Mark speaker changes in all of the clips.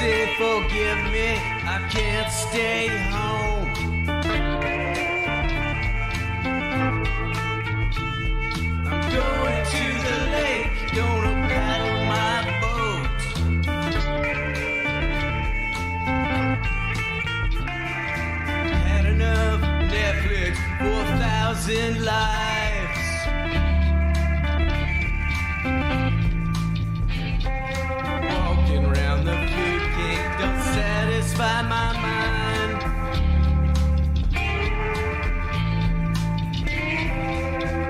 Speaker 1: say forgive me, I can't stay home. I'm going to the lake, gonna paddle my boat. Had enough Netflix, 4,000 lives. Walking around the food kingdom, satisfy my mind.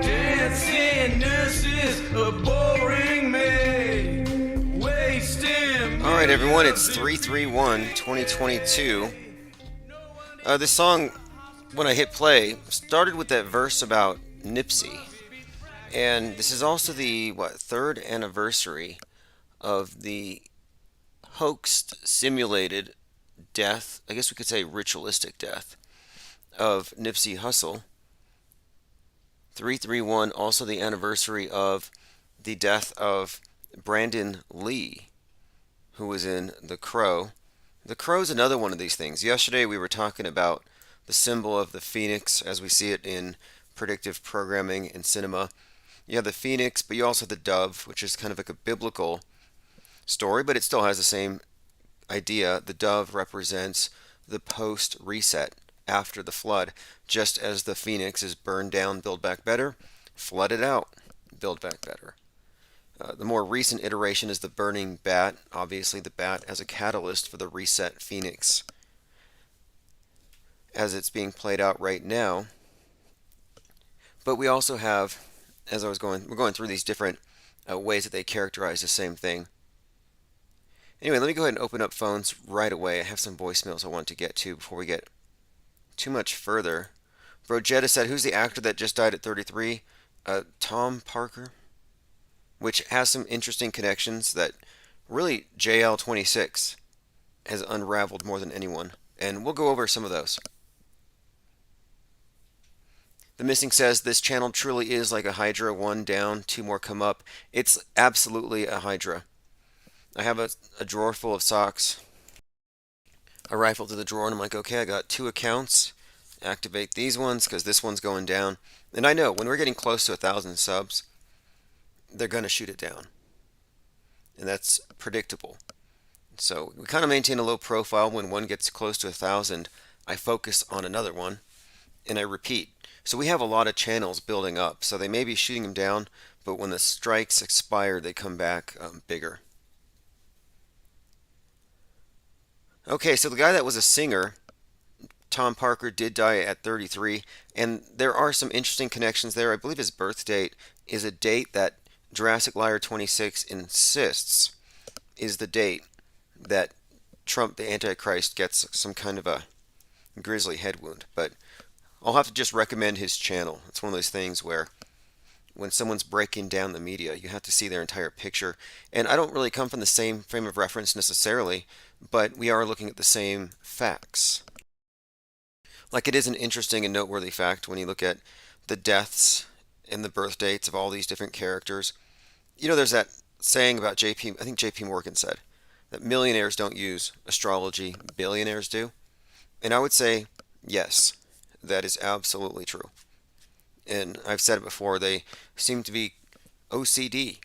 Speaker 1: Dancing nurses are boring me, wasting.
Speaker 2: All right, everyone, it's 3/31/2022. This song, when I hit play, started with that verse about Nipsey. And this is also the, third anniversary of the hoaxed, simulated death, I guess we could say ritualistic death, of Nipsey Hussle. 3/31, also the anniversary of the death of Brandon Lee, who was in The Crow. The Crow is another one of these things. Yesterday we were talking about the symbol of the phoenix as we see it in predictive programming in cinema. You have the phoenix, but you also have the dove, which is kind of like a biblical story, but it still has the same idea. The dove represents the post-reset after the flood, just as the phoenix is burned down, build back better, flooded out, build back better. The more recent iteration is the burning bat, obviously the bat as a catalyst for the reset phoenix as it's being played out right now. But we also have, we're going through these different ways that they characterize the same thing. Anyway, let me go ahead and open up phones right away. I have some voicemails I want to get to before we get too much further. Brojetta said, who's the actor that just died at 33? Tom Parker, which has some interesting connections that really JL26 has unraveled more than anyone. And we'll go over some of those. The Missing says, this channel truly is like a Hydra. One down, two more come up. It's absolutely a Hydra. I have a drawer full of socks. I rifle through the drawer and I'm like, okay, I got 2 accounts. Activate these ones because this one's going down. And I know when we're getting close to 1,000 subs, they're going to shoot it down. And that's predictable. So we kind of maintain a low profile. When one gets close to 1,000, I focus on another one and I repeat. So we have a lot of channels building up. So they may be shooting them down, but when the strikes expire, they come back bigger. Okay, so the guy that was a singer, Tom Parker, did die at 33, and there are some interesting connections there. I believe his birth date is a date that Jurassic Liar 26 insists is the date that Trump, the Antichrist, gets some kind of a grisly head wound. But I'll have to just recommend his channel. It's one of those things where when someone's breaking down the media, you have to see their entire picture. And I don't really come from the same frame of reference necessarily, but we are looking at the same facts. Like, it is an interesting and noteworthy fact when you look at the deaths and the birth dates of all these different characters. You know, there's that saying about I think JP Morgan said, that millionaires don't use astrology, billionaires do. And I would say, yes, that is absolutely true. And I've said it before, they seem to be OCD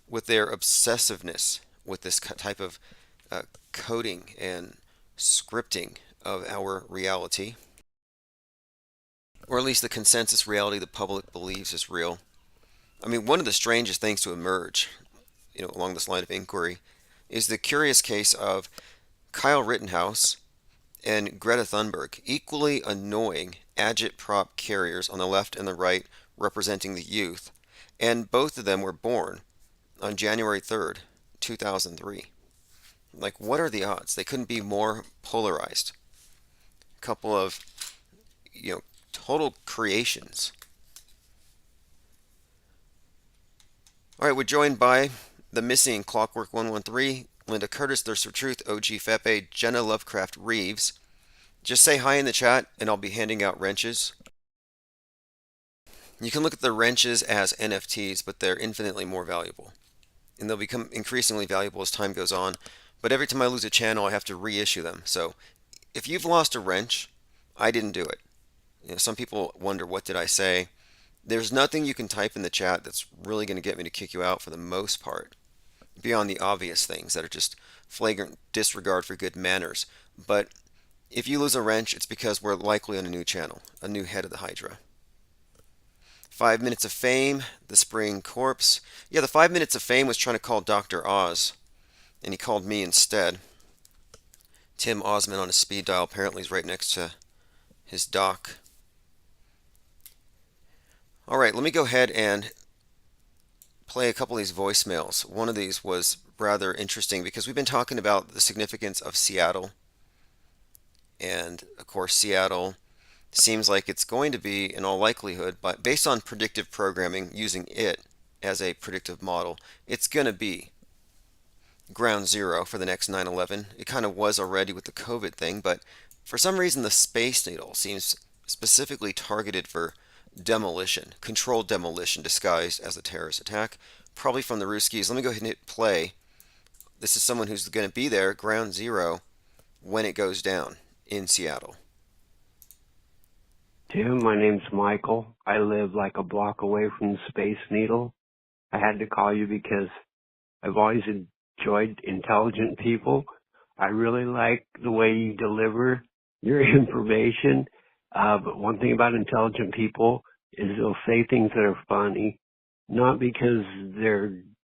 Speaker 2: with their obsessiveness with this type of coding and scripting of our reality, or at least the consensus reality the public believes is real. I mean, one of the strangest things to emerge, along this line of inquiry, is the curious case of Kyle Rittenhouse and Greta Thunberg, equally annoying agitprop carriers on the left and the right representing the youth, and both of them were born on January 3rd, 2003. Like, what are the odds? They couldn't be more polarized. A couple of, total creations. All right, we're joined by The Missing, Clockwork 113, Linda Curtis, Thirst for Truth, OG Fepe, Jenna Lovecraft Reeves. Just say hi in the chat and I'll be handing out wrenches. You can look at the wrenches as NFTs, but they're infinitely more valuable. And they'll become increasingly valuable as time goes on but every time I lose a channel, I have to reissue them. So if you've lost a wrench, I didn't do it. Some people wonder, what did I say? There's nothing you can type in the chat that's really going to get me to kick you out for the most part, beyond the obvious things that are just flagrant disregard for good manners. But if you lose a wrench, it's because we're likely on a new channel, a new head of the Hydra. 5 Minutes of Fame, The Spring Corpse. Yeah, the 5 Minutes of Fame was trying to call Dr. Oz, and he called me instead. Tim Osman on his speed dial apparently is right next to his dock. All right, let me go ahead and play a couple of these voicemails. One of these was rather interesting because we've been talking about the significance of Seattle. And of course, Seattle seems like it's going to be, in all likelihood, but based on predictive programming, using it as a predictive model, it's going to be ground zero for the next 9/11. It kind of was already with the COVID thing, but for some reason the Space Needle seems specifically targeted for demolition, controlled demolition disguised as a terrorist attack, probably from the Ruskies. Let me go ahead and hit play. This is someone who's going to be there, ground zero, when it goes down in Seattle.
Speaker 3: Tim, my name's Michael. I live like a block away from the Space Needle. I had to call you because I've always enjoyed intelligent people. I really like the way you deliver your information. But one thing about intelligent people is they'll say things that are funny, not because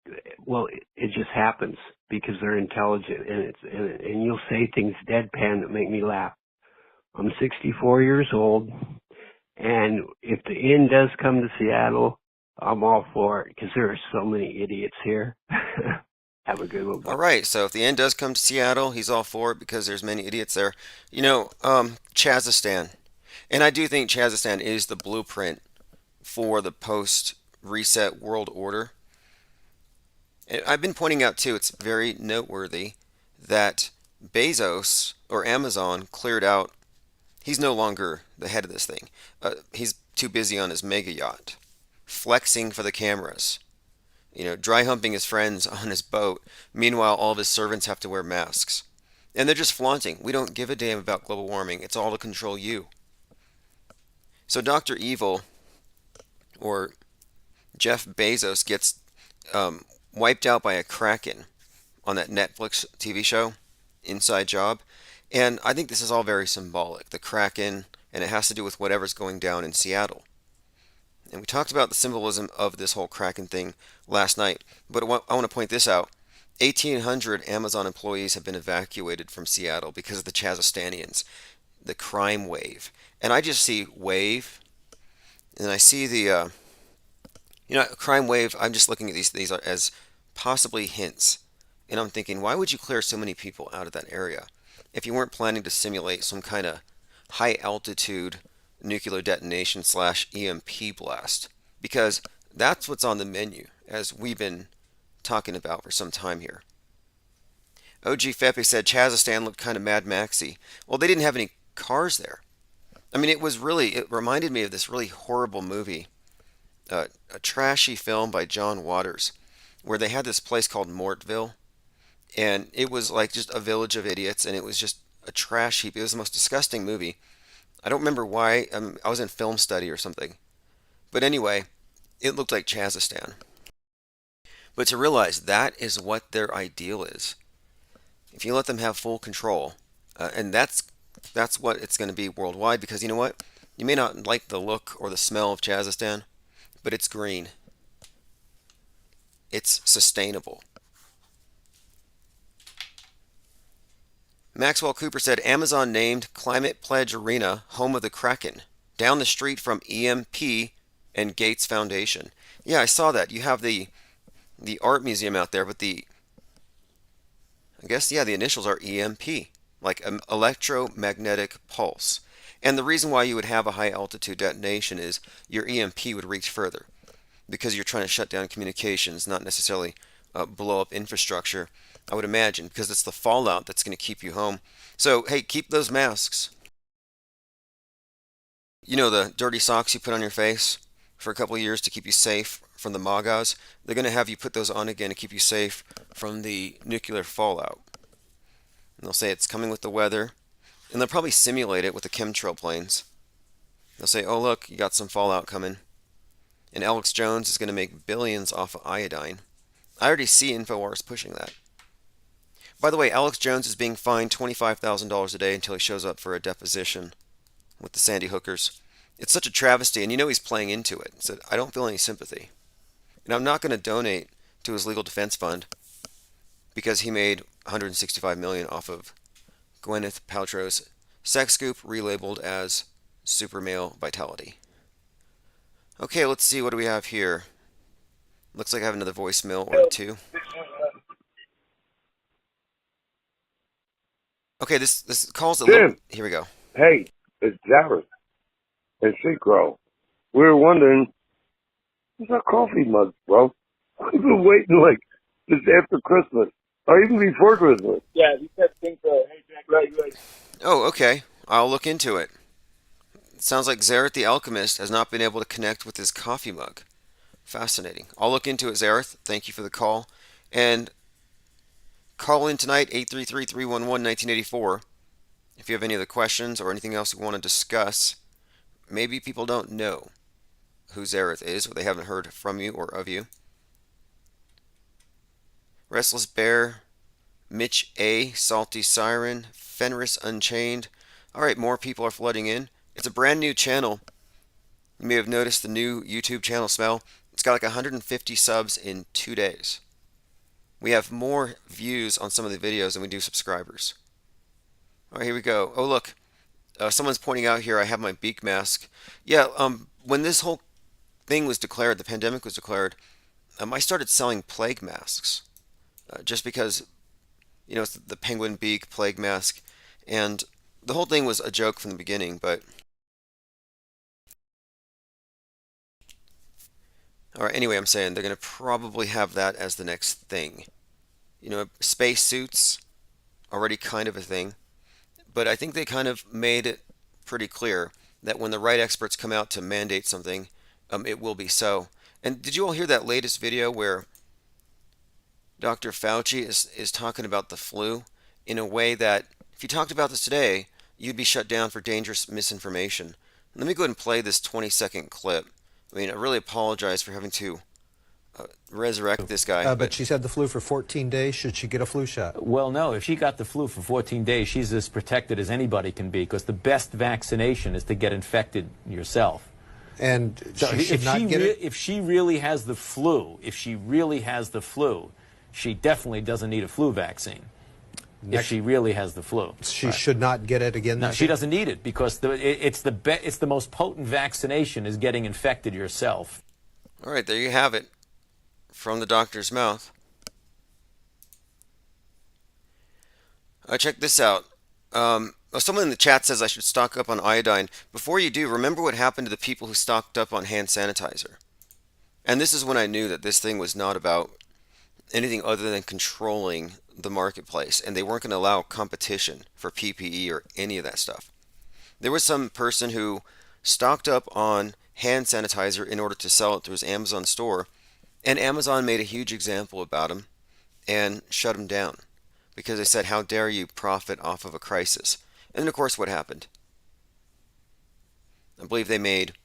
Speaker 3: it just happens because they're intelligent, and you'll say things deadpan that make me laugh. I'm 64 years old, and if the end does come to Seattle, I'm all for it because there are so many idiots here. Have a good one.
Speaker 2: All right, so if the end does come to Seattle, he's all for it because there's many idiots there. Chazistan. And I do think Chazistan is the blueprint for the post-reset world order. And I've been pointing out, too, it's very noteworthy that Bezos, or Amazon, cleared out. He's no longer the head of this thing. He's too busy on his mega yacht, flexing for the cameras. Dry humping his friends on his boat. Meanwhile, all of his servants have to wear masks. And they're just flaunting. We don't give a damn about global warming. It's all to control you. So Dr. Evil, or Jeff Bezos, gets wiped out by a kraken on that Netflix TV show, Inside Job. And I think this is all very symbolic. The kraken, and it has to do with whatever's going down in Seattle. And we talked about the symbolism of this whole kraken thing last night. But I want to point this out. 1,800 Amazon employees have been evacuated from Seattle because of the Chazistanians, the crime wave. And I just see wave, and I see the, crime wave. I'm just looking at these as possibly hints. And I'm thinking, why would you clear so many people out of that area if you weren't planning to simulate some kind of high altitude nuclear detonation / EMP blast? Because that's what's on the menu, as we've been talking about for some time here. OG Fepe said Chazistan looked kind of Mad Maxy. Well, they didn't have any cars there. I mean, it reminded me of this really horrible movie, a trashy film by John Waters, where they had this place called Mortville, and it was like just a village of idiots, and it was just a trash heap. It was the most disgusting movie. I don't remember why. I was in film study or something. But anyway, it looked like Chazistan. But to realize that is what their ideal is. If you let them have full control, and that's what it's going to be worldwide, because you know what? You may not like the look or the smell of Chazistan, but it's green. It's sustainable. Maxwell Cooper said Amazon named Climate Pledge Arena home of the Kraken, down the street from EMP and Gates Foundation. Yeah, I saw that. You have the art museum out there, but the initials are EMP, like an electromagnetic pulse. And the reason why you would have a high altitude detonation is your EMP would reach further, because you're trying to shut down communications, not necessarily blow up infrastructure, I would imagine, because it's the fallout that's going to keep you home. So, hey, keep those masks. You know, the dirty socks you put on your face for a couple of years to keep you safe from the MAGAs? They're going to have you put those on again to keep you safe from the nuclear fallout. They'll say it's coming with the weather, and they'll probably simulate it with the chemtrail planes. They'll say, oh, look, you got some fallout coming. And Alex Jones is going to make billions off of iodine. I already see InfoWars pushing that. By the way, Alex Jones is being fined $25,000 a day until he shows up for a deposition with the Sandy Hookers. It's such a travesty, and you know he's playing into it. So I don't feel any sympathy. And I'm not going to donate to his legal defense fund because he made $165 million off of Gwyneth Paltrow's sex scoop relabeled as super male vitality. Okay, let's see, what do we have here? Looks like I have another voicemail or two. Okay, this call's a little... Here we go.
Speaker 4: Hey, it's Jarvis and Seacrow. We were wondering, what's our coffee mug, bro? We've been waiting like since after Christmas, or even before Christmas. Yeah, he said things. Hey, Jack, right.
Speaker 2: Oh, okay. I'll look into it. It sounds like Zareth the Alchemist has not been able to connect with his coffee mug. Fascinating. I'll look into it, Zareth. Thank you for the call. And call in tonight, 833-311-1984. If you have any other questions or anything else you want to discuss. Maybe people don't know who Zareth is, or they haven't heard from you or of you. Restless Bear, Mitch A, Salty Siren, Fenris Unchained. Alright, more people are flooding in. It's a brand new channel. You may have noticed the new YouTube channel smell. It's got like 150 subs in 2 days. We have more views on some of the videos than we do subscribers. Alright, here we go. Oh, look. Someone's pointing out here I have my beak mask. Yeah, when this whole thing was declared, the pandemic was declared, I started selling plague masks. Just because, you know, it's the penguin beak plague mask. And the whole thing was a joke from the beginning, but... Alright, anyway, I'm saying they're going to probably have that as the next thing. You know, space suits, already kind of a thing. But I think they kind of made it pretty clear that when the right experts come out to mandate something, it will be so. And did you all hear that latest video where Dr. Fauci is talking about the flu in a way that, if you talked about this today, you'd be shut down for dangerous misinformation? Let me go ahead and play this 20-second clip. I mean, I really apologize for having to resurrect this guy.
Speaker 5: But she's had the flu for 14 days. Should she get a flu shot?
Speaker 6: Well, no. If she got the flu for 14 days, she's as protected as anybody can be, because the best vaccination is to get infected yourself.
Speaker 5: And so she should not get it?
Speaker 6: If she really has the flu, she definitely doesn't need a flu vaccine. If she really has the flu,
Speaker 5: she should not get it again.
Speaker 6: No, she doesn't need it, because it's the most potent vaccination is getting infected yourself.
Speaker 2: All right, there you have it, from the doctor's mouth. Check this out. Someone in the chat says I should stock up on iodine. Before you do, remember what happened to the people who stocked up on hand sanitizer. And this is when I knew that this thing was not about anything other than controlling the marketplace, and they weren't going to allow competition for PPE or any of that stuff. There was some person who stocked up on hand sanitizer in order to sell it through his Amazon store, and Amazon made a huge example about him and shut him down because they said, how dare you profit off of a crisis? And then, of course, what happened? I believe they made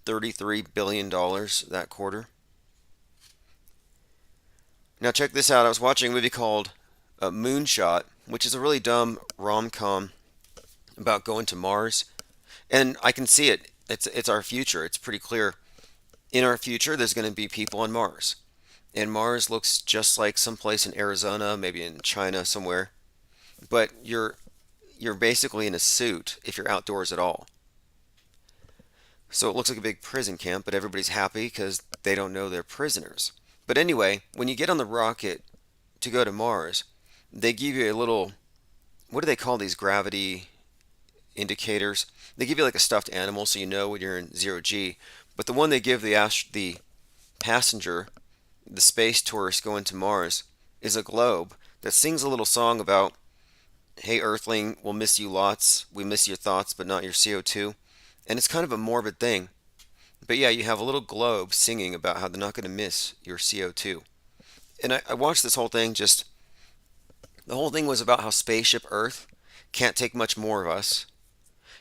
Speaker 2: $33 billion that quarter. Now check this out. I was watching a movie called Moonshot, which is a really dumb rom-com about going to Mars. And I can see it. It's our future. It's pretty clear. In our future, there's going to be people on Mars. And Mars looks just like someplace in Arizona, maybe in China somewhere. But you're basically in a suit if you're outdoors at all. So it looks like a big prison camp, but everybody's happy because they don't know they're prisoners. But anyway, when you get on the rocket to go to Mars, they give you a little, what do they call these gravity indicators? They give you like a stuffed animal so you know when you're in 0G. But the one they give the passenger, the space tourist going to Mars, is a globe that sings a little song about, hey Earthling, we'll miss you lots. We miss your thoughts, but not your CO2. And it's kind of a morbid thing. But yeah, you have a little globe singing about how they're not going to miss your CO2. And I watched this whole thing just The whole thing was about how spaceship Earth can't take much more of us.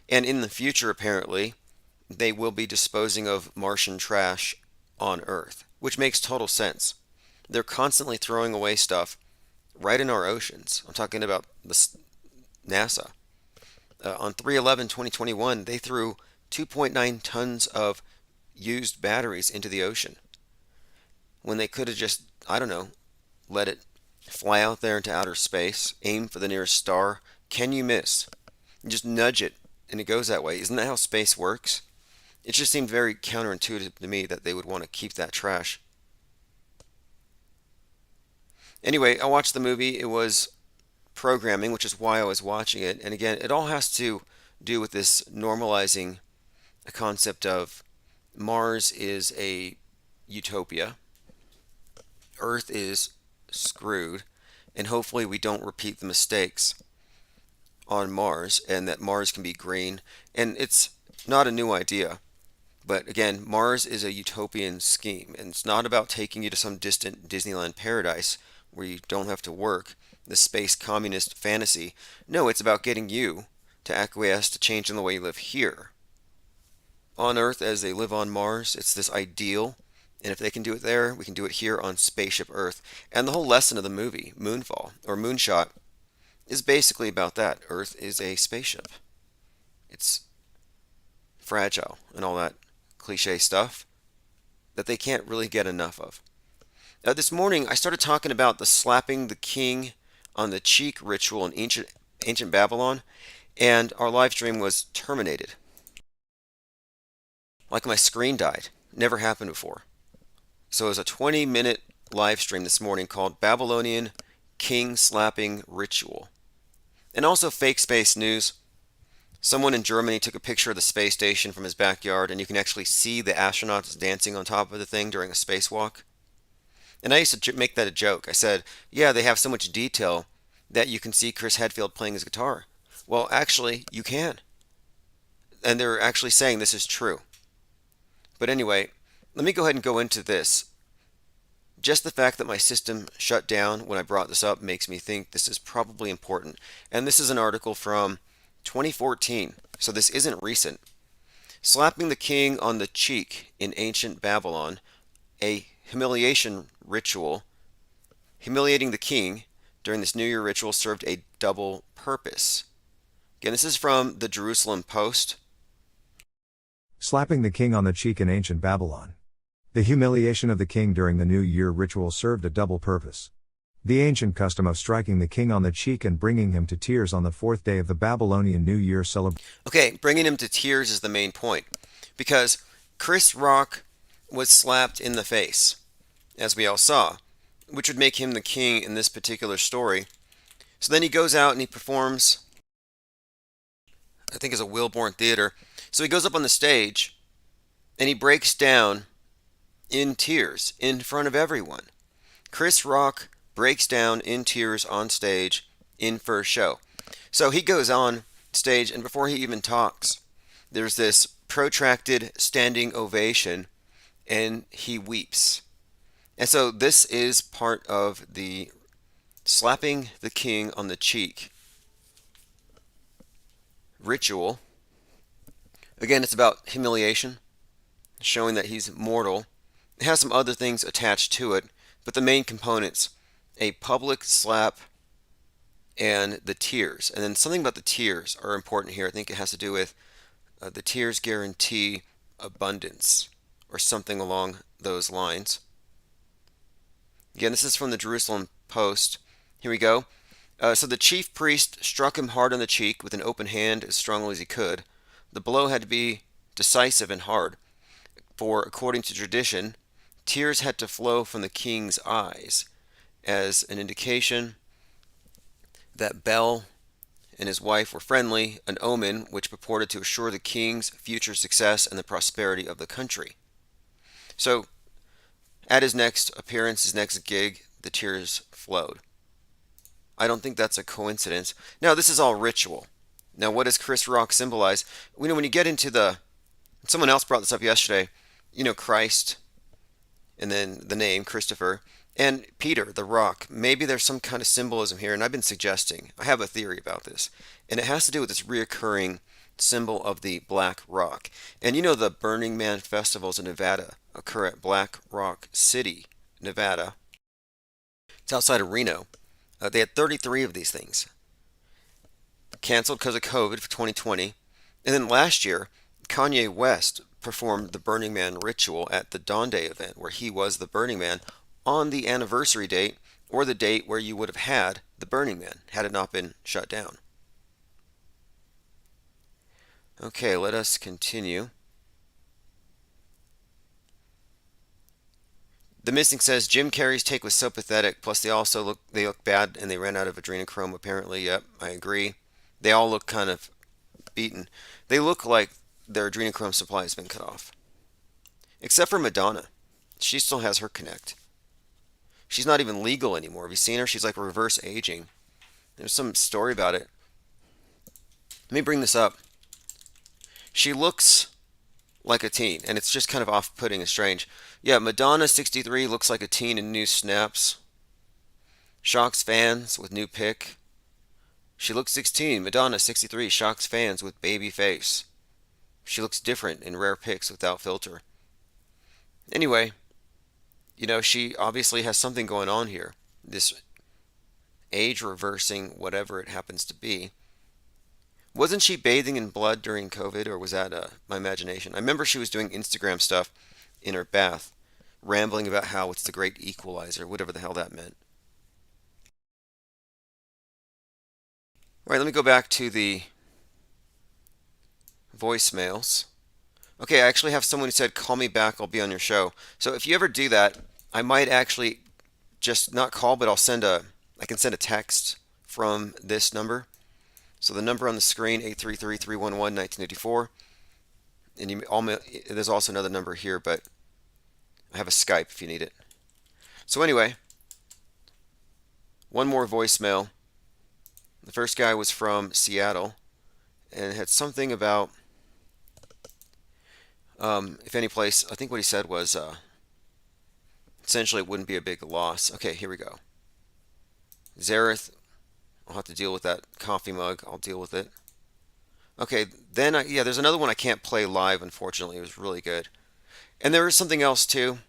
Speaker 2: And in the future, apparently, they will be disposing of Martian trash on Earth, which makes total sense. They're constantly throwing away stuff right in our oceans. I'm talking about NASA. On 3/11/2021, they threw 2.9 tons of used batteries into the ocean when they could have just, I don't know, let it fly out there into outer space, aim for the nearest star. Can you miss? You just nudge it and it goes that way. Isn't that how space works? It just seemed very counterintuitive to me that they would want to keep that trash. Anyway, I watched the movie. It was programming, which is why I was watching it. And again, it all has to do with this normalizing a concept of Mars is a utopia, Earth is screwed, and hopefully we don't repeat the mistakes on Mars, and that Mars can be green. And it's not a new idea. But again, Mars is a utopian scheme, and it's not about taking you to some distant Disneyland paradise where you don't have to work, the space communist fantasy. No, it's about getting you to acquiesce to changing the way you live here. On Earth as they live on Mars, it's this ideal, and if they can do it there, we can do it here on Spaceship Earth. And the whole lesson of the movie, Moonfall, or Moonshot, is basically about that. Earth is a spaceship. It's fragile and all that cliche stuff that they can't really get enough of. This morning, I started talking about the slapping the king on the cheek ritual in ancient Babylon, and our live stream was terminated. Like my screen died. Never happened before. So it was a 20-minute live stream this morning called Babylonian King Slapping Ritual. And also fake space news. Someone in Germany took a picture of the space station from his backyard, and you can actually see the astronauts dancing on top of the thing during a spacewalk. And I used to make that a joke. I said, yeah, they have so much detail that you can see Chris Hadfield playing his guitar. Well, actually, you can. And they're actually saying this is true. But anyway, let me go ahead and go into this. Just the fact that my system shut down when I brought this up makes me think this is probably important. And this is an article from 2014, so this isn't recent. Slapping the king on the cheek in ancient Babylon, a humiliation ritual. Humiliating the king during this New Year ritual served a double purpose. Again, this is from the Jerusalem Post.
Speaker 7: Slapping the king on the cheek in ancient Babylon. The humiliation of the king during the New Year ritual served a double purpose. The ancient custom of striking the king on the cheek and bringing him to tears on the fourth day of the Babylonian New Year celebration.
Speaker 2: Okay, bringing him to tears is the main point. Because Chris Rock was slapped in the face, as we all saw, which would make him the king in this particular story. So then he goes out and he performs, I think it's a Wilborn Theater. So he goes up on the stage and he breaks down in tears in front of everyone. Chris Rock breaks down in tears on stage in first show. So he goes on stage, and before he even talks, there's this protracted standing ovation, and he weeps. And so this is part of the slapping the king on the cheek ritual. Again, it's about humiliation, showing that he's mortal. It has some other things attached to it, but the main components, a public slap and the tears. And then something about the tears are important here. I think it has to do with the tears guarantee abundance, or something along those lines. Again, this is from the Jerusalem Post. Here we go. So the chief priest struck him hard on the cheek with an open hand as strongly as he could. The blow had to be decisive and hard, for according to tradition, tears had to flow from the king's eyes as an indication that Bel and his wife were friendly, an omen which purported to assure the king's future success and the prosperity of the country. So, at his next appearance, his next gig, the tears flowed. I don't think that's a coincidence. Now, this is all ritual. Now, what does Chris Rock symbolize? You know, when you get into someone else brought this up yesterday, you know, Christ, and then the name, Christopher, And Peter, the rock, maybe there's some kind of symbolism here, and I've been suggesting, I have a theory about this, and it has to do with this reoccurring symbol of the Black Rock. And you know the Burning Man festivals in Nevada occur at Black Rock City, Nevada. It's outside of Reno. They had 33 of these things. Canceled because of COVID for 2020. And then last year, Kanye West performed the Burning Man ritual at the Dawn Day event, where he was the Burning Man on the anniversary date or the date where you would have had the Burning Man had it not been shut down. Okay, let us continue. The Missing says Jim Carrey's take was so pathetic, plus they look bad and they ran out of adrenochrome apparently. Yep, I agree. They all look kind of beaten. They look like their adrenochrome supply has been cut off. Except for Madonna. She still has her connect. She's not even legal anymore. Have you seen her? She's like reverse aging. There's some story about it. Let me bring this up. She looks like a teen, and it's just kind of off-putting and strange. Yeah, Madonna 63 looks like a teen in new snaps. Shocks fans with new pic. She looks 16. Madonna 63 shocks fans with baby face. She looks different in rare pics without filter. Anyway, you know, she obviously has something going on here. This age reversing, whatever it happens to be. Wasn't she bathing in blood during COVID, or was that my imagination? I remember she was doing Instagram stuff in her bath, rambling about how it's the great equalizer, whatever the hell that meant. All right, let me go back to the voicemails. Okay, I actually have someone who said, call me back, I'll be on your show. So if you ever do that, I might actually just not call, but I can send a text from this number. So the number on the screen, 833-311-1984. And there's also another number here, but I have a Skype if you need it. So anyway, one more voicemail. The first guy was from Seattle, and it had something about, if any place, I think what he said was, essentially it wouldn't be a big loss. Okay, here we go. Zareth, I'll have to deal with that coffee mug. I'll deal with it. Okay, then, yeah, there's another one I can't play live, unfortunately. It was really good. And there is something else, too.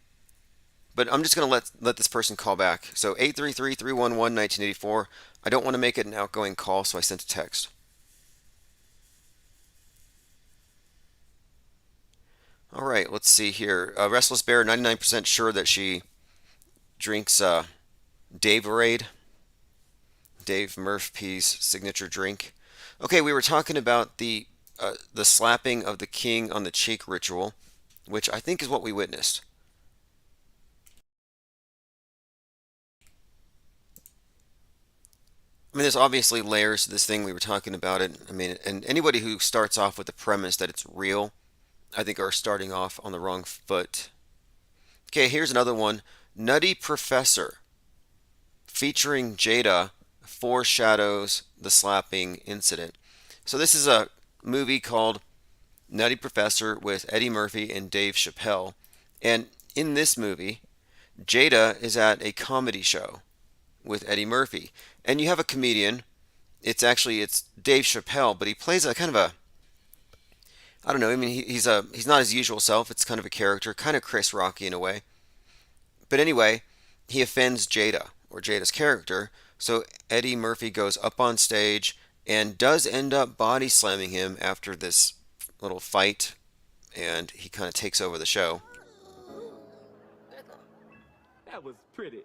Speaker 2: But I'm just going to let this person call back. So 833-311-1984. I don't want to make it an outgoing call, so I sent a text. All right, let's see here. Restless Bear, 99% sure that she drinks Daverade. Dave Murphy's signature drink. Okay, we were talking about the slapping of the king on the cheek ritual, which I think is what we witnessed. I mean, there's obviously layers to this thing. We were talking about it. I mean, and anybody who starts off with the premise that it's real, I think are starting off on the wrong foot. Okay, here's another one. Nutty Professor, featuring Jada, foreshadows the slapping incident. So this is a movie called Nutty Professor with Eddie Murphy and Dave Chappelle. And in this movie, Jada is at a comedy show with Eddie Murphy. And you have a comedian. It's Dave Chappelle, but he plays a kind of a, I don't know, I mean, he's not his usual self. It's kind of a character, kind of Chris Rocky in a way. But anyway, he offends Jada, or Jada's character. So Eddie Murphy goes up on stage and does end up body slamming him after this little fight, and he kind of takes over the show.
Speaker 6: That was pretty.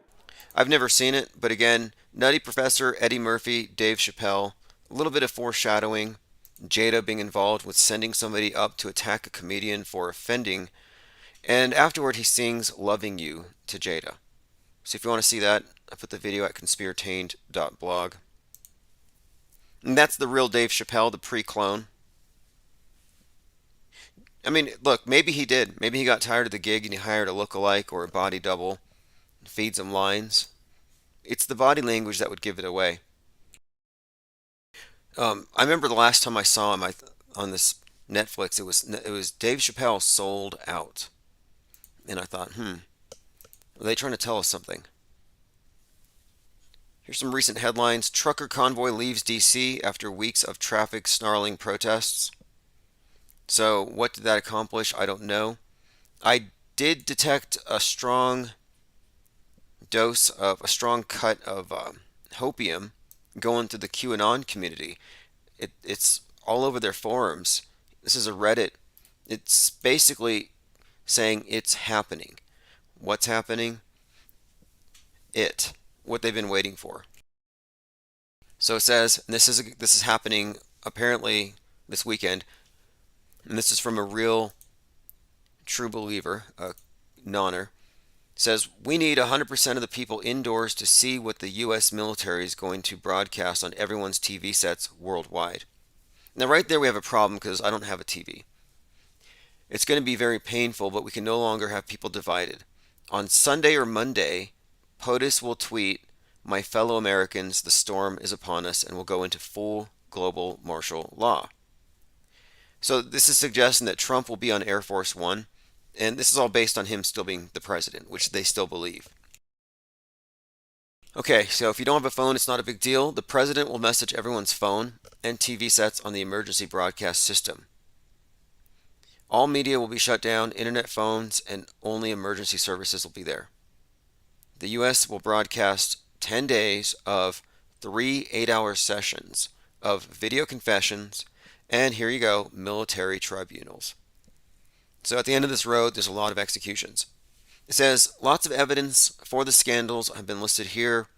Speaker 2: I've never seen it, but again, Nutty Professor, Eddie Murphy, Dave Chappelle, a little bit of foreshadowing, Jada being involved with sending somebody up to attack a comedian for offending, and afterward he sings Loving You to Jada. So if you want to see that, I put the video at conspiratained.blog. And that's the real Dave Chappelle, the pre-clone. I mean, look, maybe he did. Maybe he got tired of the gig and he hired a look-alike or a body double, feeds him lines. It's the body language that would give it away. I remember the last time I saw him on this Netflix, it was Dave Chappelle Sold Out. And I thought, are they trying to tell us something? Here's some recent headlines. Trucker convoy leaves D.C. after weeks of traffic snarling protests. So what did that accomplish? I don't know. I did detect a strong cut of hopium going through the QAnon community. It's all over their forums. This is a Reddit. It's basically saying it's happening. What's happening? What they've been waiting for. So it says, and this is happening apparently this weekend, and this is from a real true believer, a nonner. Says, we need 100% of the people indoors to see what the U.S. military is going to broadcast on everyone's TV sets worldwide. Now, right there we have a problem because I don't have a TV. It's going to be very painful, but we can no longer have people divided. On Sunday or Monday, POTUS will tweet, my fellow Americans, the storm is upon us, and we'll go into full global martial law. So this is suggesting that Trump will be on Air Force One. And this is all based on him still being the president, which they still believe. Okay, so if you don't have a phone, it's not a big deal. The president will message everyone's phone and TV sets on the emergency broadcast system. All media will be shut down, internet, phones, and only emergency services will be there. The U.S. will broadcast 10 days of 3 8-hour sessions of video confessions, and here you go, military tribunals. So at the end of this road, there's a lot of executions. It says, lots of evidence for the scandals have been listed here,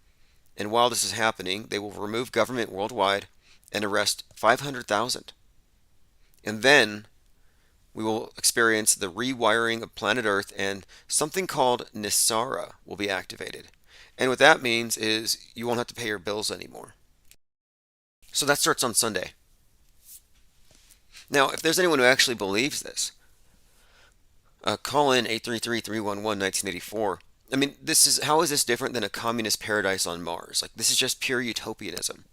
Speaker 2: and while this is happening, they will remove government worldwide and arrest 500,000. And then we will experience the rewiring of planet Earth, and something called Nisara will be activated. And what that means is you won't have to pay your bills anymore. So that starts on Sunday. Now, if there's anyone who actually believes this, call in 833-311-1984. I mean, how is this different than a communist paradise on Mars? Like, this is just pure utopianism.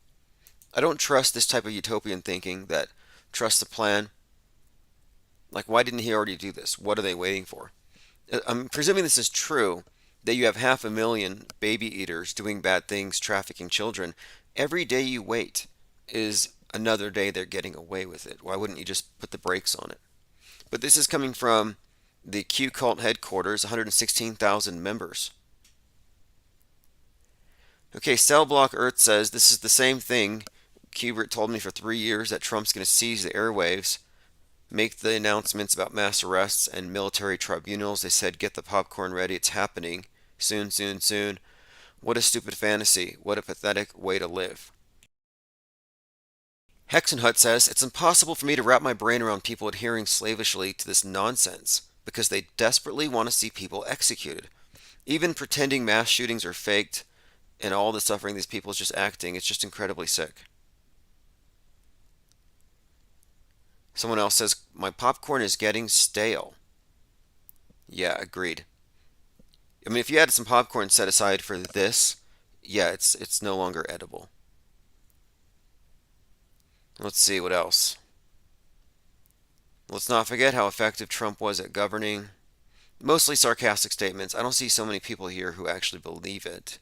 Speaker 2: I don't trust this type of utopian thinking that trusts the plan. Like, why didn't he already do this? What are they waiting for? I'm presuming this is true, that you have 500,000 baby eaters doing bad things, trafficking children. Every day you wait is another day they're getting away with it. Why wouldn't you just put the brakes on it? But this is coming from the Q Cult headquarters, 116,000 members. Okay, Cell Block Earth says this is the same thing. Kubert told me for 3 years that Trump's going to seize the airwaves, make the announcements about mass arrests and military tribunals. They said, get the popcorn ready, it's happening. Soon, soon, soon. What a stupid fantasy. What a pathetic way to live. Hexenhut says, it's impossible for me to wrap my brain around people adhering slavishly to this nonsense, because they desperately want to see people executed. Even pretending mass shootings are faked and all the suffering these people is just acting, it's just incredibly sick. Someone else says, my popcorn is getting stale. Yeah, agreed. I mean, if you had some popcorn set aside for this, yeah, it's no longer edible. Let's see, what else? Let's not forget how effective Trump was at governing. Mostly sarcastic statements. I don't see so many people here who actually believe it.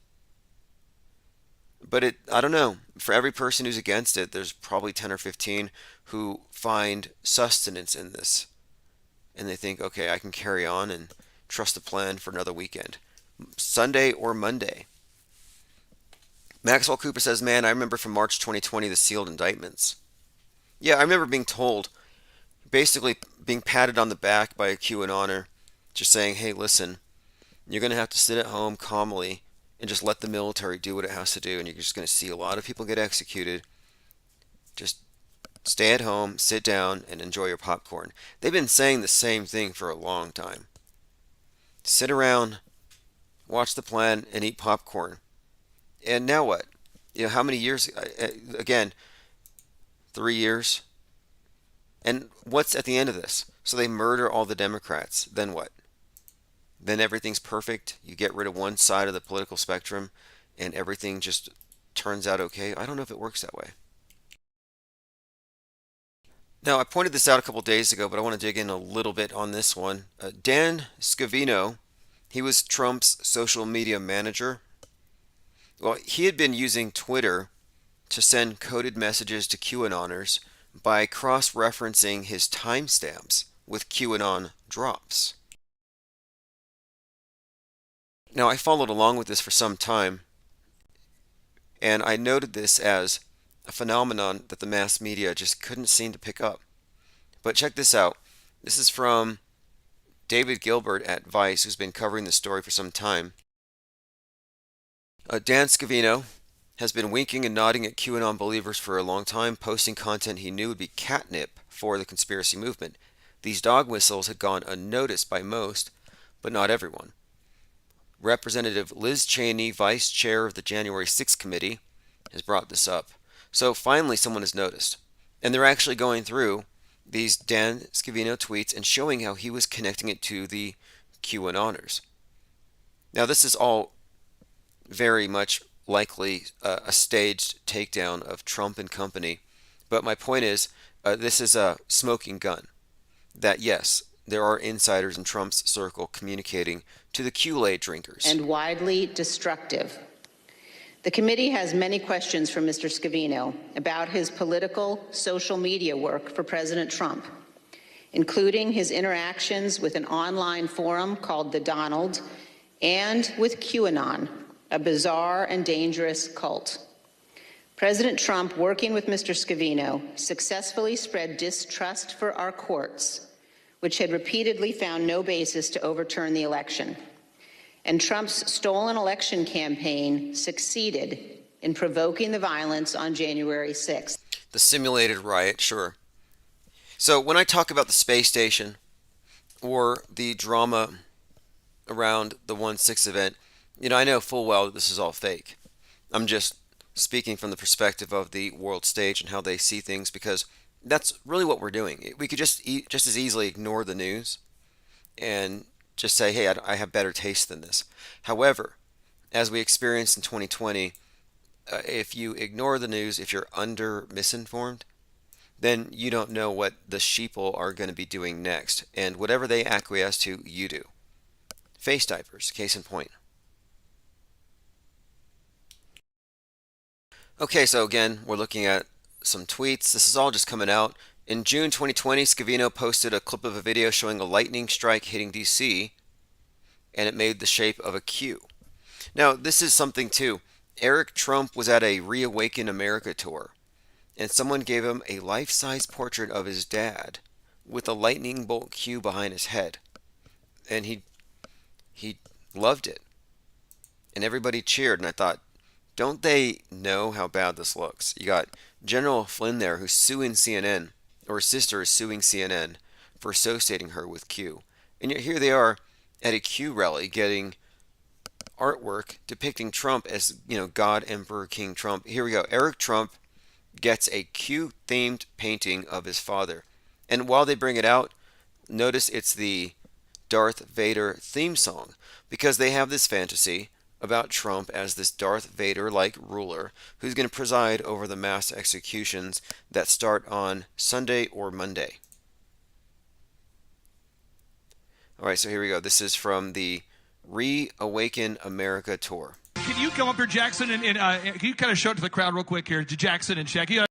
Speaker 2: But I don't know. For every person who's against it, there's probably 10 or 15 who find sustenance in this. And they think, okay, I can carry on and trust the plan for another weekend. Sunday or Monday. Maxwell Cooper says, man, I remember from March 2020 the sealed indictments. Yeah, I remember being told, basically being patted on the back by a QAnoner, just saying, hey, listen, you're going to have to sit at home calmly and just let the military do what it has to do, and you're just going to see a lot of people get executed. Just stay at home, sit down, and enjoy your popcorn. They've been saying the same thing for a long time. Sit around, watch the plan, and eat popcorn. And now what? You know, how many years? Again, 3 years. And what's at the end of this? So they murder all the Democrats. Then what? Then everything's perfect. You get rid of one side of the political spectrum and everything just turns out okay. I don't know if it works that way. Now, I pointed this out a couple days ago, but I want to dig in a little bit on this one. Dan Scavino, he was Trump's social media manager. Well, he had been using Twitter to send coded messages to QAnoners by cross-referencing his timestamps with QAnon drops. Now, I followed along with this for some time, and I noted this as a phenomenon that the mass media just couldn't seem to pick up. But check this out. This is from David Gilbert at Vice, who's been covering the story for some time. Dan Scavino has been winking and nodding at QAnon believers for a long time, posting content he knew would be catnip for the conspiracy movement. These dog whistles had gone unnoticed by most, but not everyone. Representative Liz Cheney, vice chair of the January 6th committee, has brought this up. So finally someone has noticed. And they're actually going through these Dan Scavino tweets and showing how he was connecting it to the QAnoners. Now this is all very much likely a staged takedown of Trump and company. But my point is, this is a smoking gun. That yes, there are insiders in Trump's circle communicating to the Kool-Aid drinkers.
Speaker 8: And widely destructive. The committee has many questions for Mr. Scavino about his political social media work for President Trump, including his interactions with an online forum called The Donald and with QAnon, a bizarre and dangerous cult. President Trump, working with Mr. Scavino, successfully spread distrust for our courts, which had repeatedly found no basis to overturn the election. And Trump's stolen election campaign succeeded in provoking the violence on January 6th.
Speaker 2: The simulated riot, sure. So when I talk about the space station or the drama around the 1/6 event, I know full well that this is all fake. I'm just speaking from the perspective of the world stage and how they see things, because that's really what we're doing. We could just as easily ignore the news and just say, hey, I have better taste than this. However, as we experienced in 2020, if you ignore the news, if you're misinformed, then you don't know what the sheeple are going to be doing next. And whatever they acquiesce to, you do. Face diapers, case in point. Okay, so again, we're looking at some tweets. This is all just coming out. In June 2020, Scavino posted a clip of a video showing a lightning strike hitting DC, and it made the shape of a Q. Now, this is something too. Eric Trump was at a Reawaken America tour, and someone gave him a life-size portrait of his dad with a lightning bolt Q behind his head, and he loved it, and everybody cheered. And I thought, don't they know how bad this looks? You got General Flynn there who's suing CNN, or his sister is suing CNN for associating her with Q. And yet here they are at a Q rally getting artwork depicting Trump as, God, Emperor, King Trump. Here we go. Eric Trump gets a Q-themed painting of his father. And while they bring it out, notice it's the Darth Vader theme song, because they have this fantasy about Trump as this Darth Vader-like ruler who's going to preside over the mass executions that start on Sunday or Monday. All right, so here we go. This is from the Reawaken America tour.
Speaker 9: Can you come up here, Jackson, and can you kind of show it to the crowd real quick here, to Jackson and Shaq?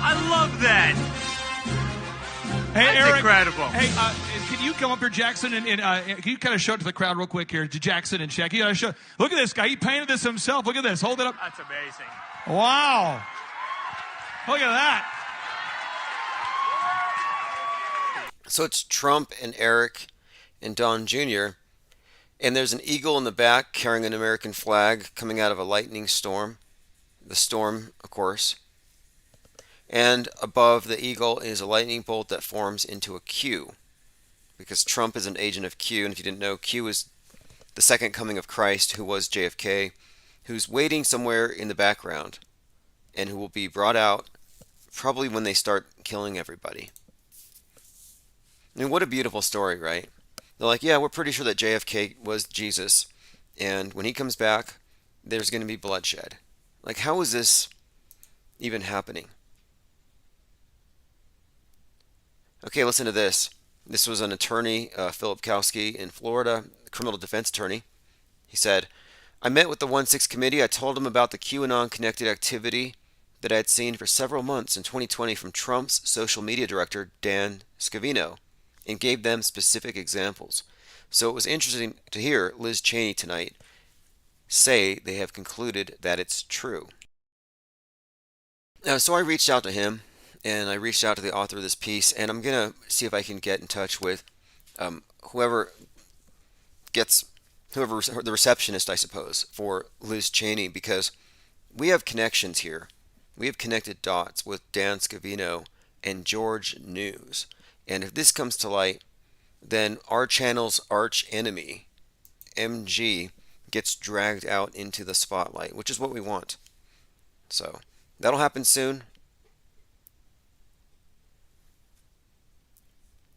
Speaker 1: I love that.
Speaker 9: Hey,
Speaker 1: That's
Speaker 9: Eric,
Speaker 1: incredible.
Speaker 9: Hey, can you come up here, Jackson, and can you kind of show it to the crowd real quick here, to Jackson and Shaq? You gotta show. Look at this guy. He painted this himself. Look at this. Hold it up.
Speaker 1: That's amazing.
Speaker 9: Wow. Look at that.
Speaker 2: So it's Trump and Eric and Don Jr., and there's an eagle in the back carrying an American flag coming out of a lightning storm. The storm, of course. And above the eagle is a lightning bolt that forms into a Q, because Trump is an agent of Q, and if you didn't know, Q is the second coming of Christ, who was JFK, who's waiting somewhere in the background, and who will be brought out probably when they start killing everybody. I mean, what a beautiful story, right? They're like, yeah, we're pretty sure that JFK was Jesus, and when he comes back, there's going to be bloodshed. Like, how is this even happening? Okay, listen to this. This was an attorney, Philip Kowski in Florida, criminal defense attorney. He said, I met with the 1-6 committee. I told them about the QAnon connected activity that I had seen for several months in 2020 from Trump's social media director, Dan Scavino, and gave them specific examples. So it was interesting to hear Liz Cheney tonight say they have concluded that it's true. So I reached out to him, and I reached out to the author of this piece, and I'm going to see if I can get in touch with whoever the receptionist, I suppose, for Liz Cheney, because we have connections here. We have connected dots with Dan Scavino and George News. And if this comes to light, then our channel's arch enemy, MG, gets dragged out into the spotlight, which is what we want. So that'll happen soon.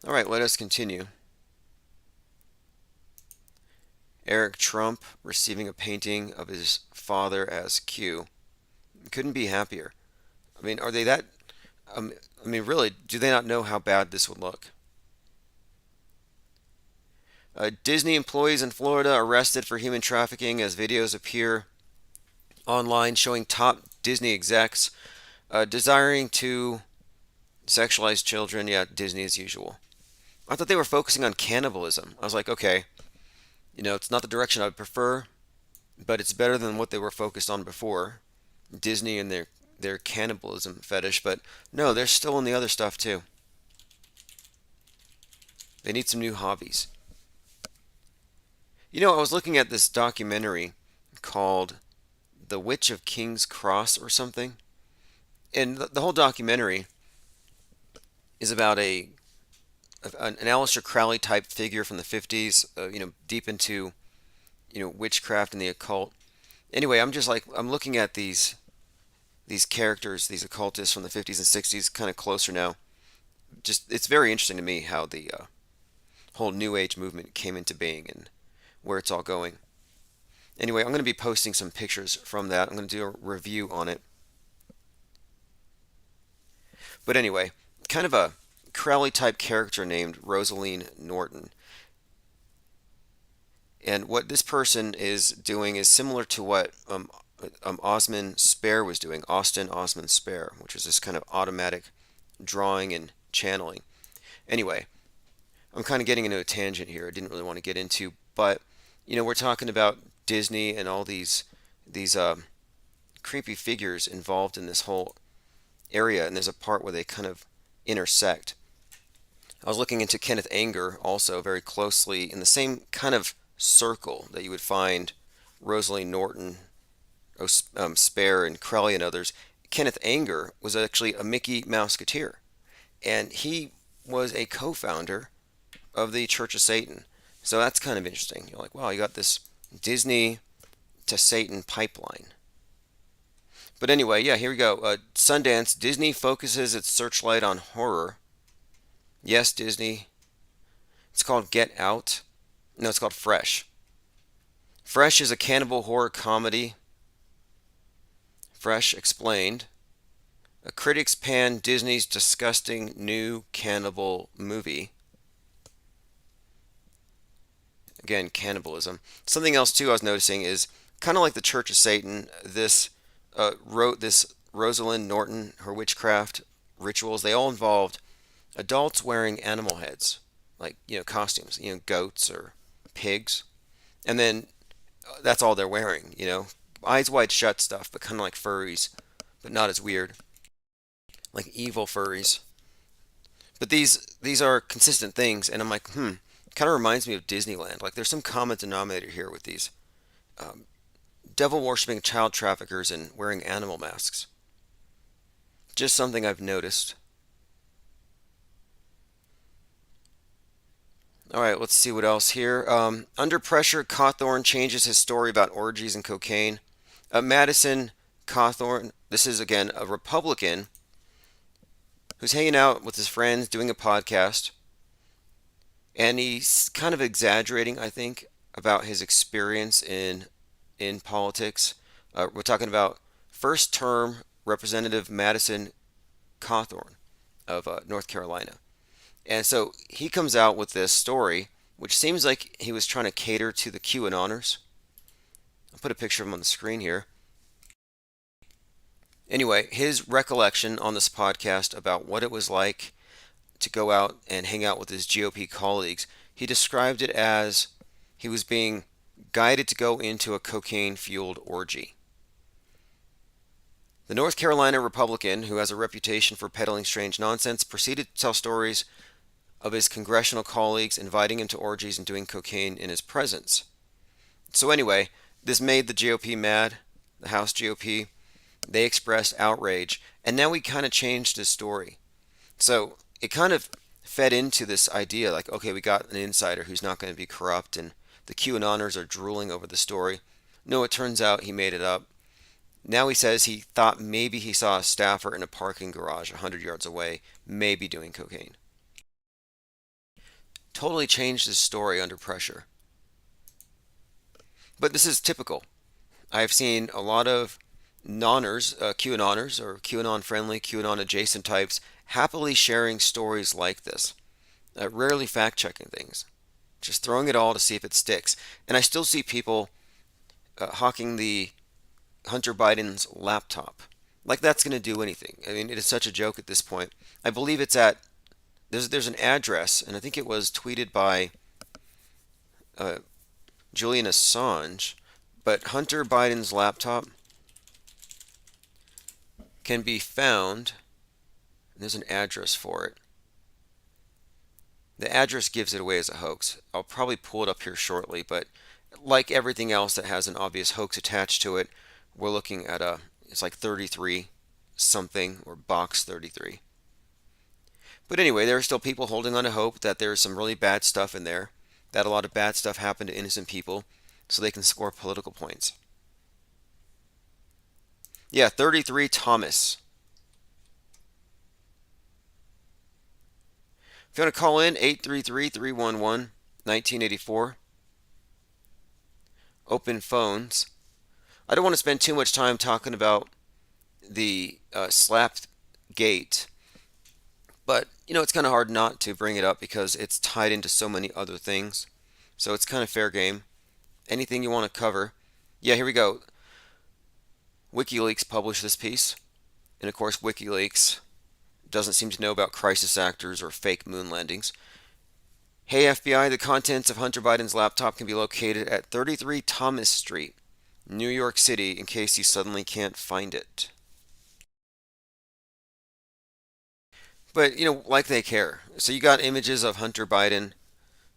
Speaker 2: All right, let us continue. Eric Trump receiving a painting of his father as Q. Couldn't be happier. I mean, are they that... really, do they not know how bad this would look? Disney employees in Florida arrested for human trafficking as videos appear online showing top Disney execs desiring to sexualize children. Yeah, Disney as usual. I thought they were focusing on cannibalism. I was like, okay, it's not the direction I would prefer, but it's better than what they were focused on before. Disney and their cannibalism fetish, but no, they're still in the other stuff too. They need some new hobbies. I was looking at this documentary called The Witch of King's Cross or something, and the whole documentary is about an Aleister Crowley type figure from the 50s, deep into, witchcraft and the occult. Anyway, I'm looking at these characters, these occultists from the 50s and 60s, kind of closer now. It's very interesting to me how the whole New Age movement came into being and where it's all going. Anyway, I'm going to be posting some pictures from that. I'm going to do a review on it. But anyway, kind of a Crowley type character named Rosaline Norton. And what this person is doing is similar to what Osman Spare was doing, Austin Osman Spare, which is this kind of automatic drawing and channeling. Anyway, I'm kind of getting into a tangent here I didn't really want to get into, but we're talking about Disney and all these creepy figures involved in this whole area, and there's a part where they kind of intersect. I was looking into Kenneth Anger also very closely in the same kind of circle that you would find Rosalie Norton, Spare, and Crowley and others. Kenneth Anger was actually a Mickey Mouseketeer, and he was a co-founder of the Church of Satan. So that's kind of interesting. You're like, wow, you got this Disney to Satan pipeline. But anyway, yeah, here we go. Sundance, Disney focuses its searchlight on horror. Yes, Disney. It's called Get Out. No, it's called Fresh. Fresh is a cannibal horror comedy. Fresh explained. Critics pan Disney's disgusting new cannibal movie. Again, cannibalism. Something else too I was noticing is kind of like the Church of Satan. This Rosalind Norton, her witchcraft rituals, they all involved adults wearing animal heads, like costumes, goats or pigs, and then that's all they're wearing. Eyes wide shut stuff, but kind of like furries, but not as weird, like evil furries. But these are consistent things, and I'm like, kind of reminds me of Disneyland. Like there's some common denominator here with these devil worshipping child traffickers and wearing animal masks. Just something I've noticed. All right, let's see what else here. Under pressure, Cawthorn changes his story about orgies and cocaine. Madison Cawthorn, this is again a Republican who's hanging out with his friends doing a podcast. And he's kind of exaggerating, I think, about his experience in politics. We're talking about first-term Representative Madison Cawthorn of North Carolina. And so he comes out with this story, which seems like he was trying to cater to the QAnoners. I'll put a picture of him on the screen here. Anyway, his recollection on this podcast about what it was like to go out and hang out with his GOP colleagues, he described it as he was being guided to go into a cocaine-fueled orgy. The North Carolina Republican, who has a reputation for peddling strange nonsense, proceeded to tell stories of his congressional colleagues inviting him to orgies and doing cocaine in his presence. So anyway, this made the GOP mad, the House GOP. They expressed outrage, and now we kind of changed his story. So it kind of fed into this idea like, okay, we got an insider who's not going to be corrupt, and the QAnoners are drooling over the story. No, it turns out he made it up. Now he says he thought maybe he saw a staffer in a parking garage 100 yards away, maybe doing cocaine. Totally changed his story under pressure. But this is typical. I've seen a lot of noners, QAnoners, or QAnon-friendly, QAnon-adjacent types happily sharing stories like this, rarely fact-checking things, just throwing it all to see if it sticks. And I still see people hawking the Hunter Biden's laptop, like that's going to do anything. I mean, it is such a joke at this point. I believe it's at, there's an address, and I think it was tweeted by Julian Assange, but Hunter Biden's laptop can be found, and there's an address for it. The address gives it away as a hoax. I'll probably pull it up here shortly, but like everything else that has an obvious hoax attached to it, we're looking at it's like 33 something, or box 33. But anyway, there are still people holding on to hope that there's some really bad stuff in there, that a lot of bad stuff happened to innocent people, so they can score political points. Yeah, 33 Thomas. If you want to call in, 833-311-1984. Open phones. I don't want to spend too much time talking about the slap gate, but it's kind of hard not to bring it up because it's tied into so many other things. So it's kind of fair game. Anything you want to cover. Yeah, here we go. WikiLeaks published this piece, and of course WikiLeaks doesn't seem to know about crisis actors or fake moon landings. Hey FBI, the contents of Hunter Biden's laptop can be located at 33 Thomas Street, New York City, in case you suddenly can't find it. But, like they care. So you got images of Hunter Biden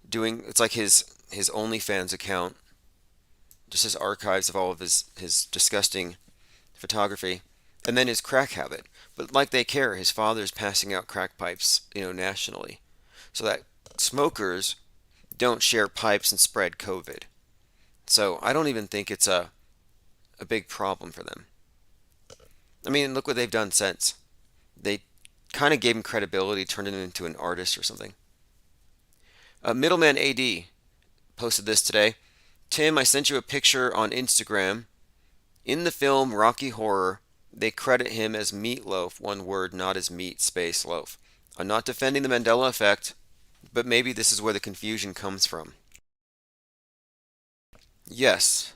Speaker 2: doing, it's like his OnlyFans account, just his archives of all of his disgusting photography, and then his crack habit. But like they care, his father's passing out crack pipes, nationally, so that smokers don't share pipes and spread COVID. So I don't even think it's a big problem for them. I mean, look what they've done since. They kind of gave him credibility, turned him into an artist or something. Middleman AD posted this today. Tim, I sent you a picture on Instagram. In the film Rocky Horror, they credit him as Meatloaf, one word, not as meat space loaf. I'm not defending the Mandela effect, but maybe this is where the confusion comes from. Yes,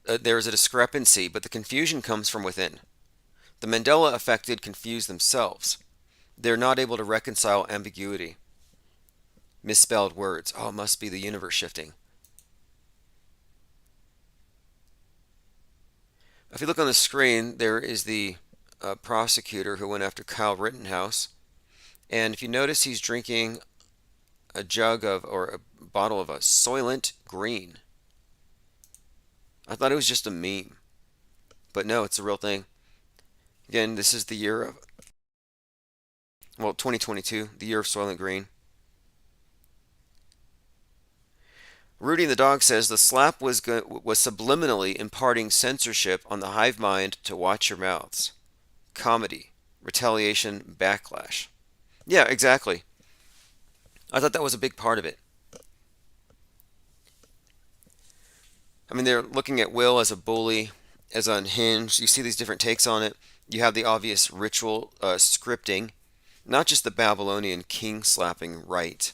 Speaker 2: there is a discrepancy, but the confusion comes from within. The Mandela affected confuse themselves. They're not able to reconcile ambiguity. Misspelled words. Oh, it must be the universe shifting. If you look on the screen, there is the prosecutor who went after Kyle Rittenhouse. And if you notice, he's drinking a jug of, or a bottle of a Soylent Green. I thought it was just a meme. But no, it's a real thing. Again, this is the year of, 2022, the year of Soylent Green. Rudy the dog says the slap was subliminally imparting censorship on the hive mind to watch your mouths. Comedy, retaliation, backlash. Yeah, exactly. I thought that was a big part of it. I mean, they're looking at Will as a bully, as unhinged. You see these different takes on it. You have the obvious ritual scripting. not just the Babylonian king slapping Rite,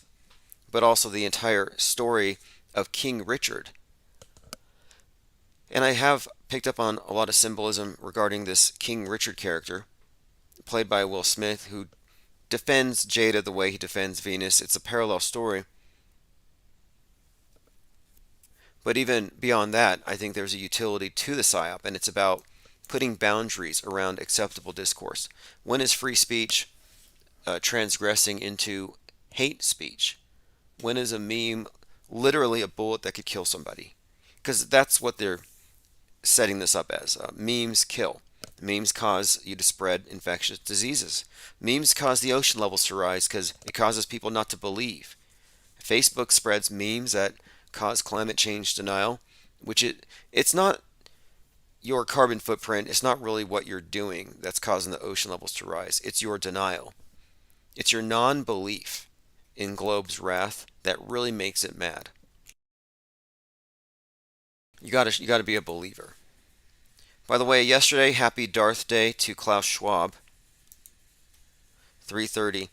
Speaker 2: but also the entire story of King Richard. And I have picked up on a lot of symbolism regarding this King Richard character, played by Will Smith, who defends Jada the way he defends Venus. It's a parallel story. But even beyond that, I think there's a utility to the PSYOP, and it's about putting boundaries around acceptable discourse. When is free speech transgressing into hate speech? When is a meme literally a bullet that could kill somebody? Because that's what they're setting this up as. Memes kill. Memes cause you to spread infectious diseases. Memes cause the ocean levels to rise because it causes people not to believe. Facebook spreads memes that cause climate change denial, which it's not your carbon footprint. It's not really what you're doing that's causing the ocean levels to rise. It's your denial. It's your non-belief in globe's wrath that really makes it mad. You gotta be a believer. By the way, yesterday, happy Darth Day to Klaus Schwab, 3:30,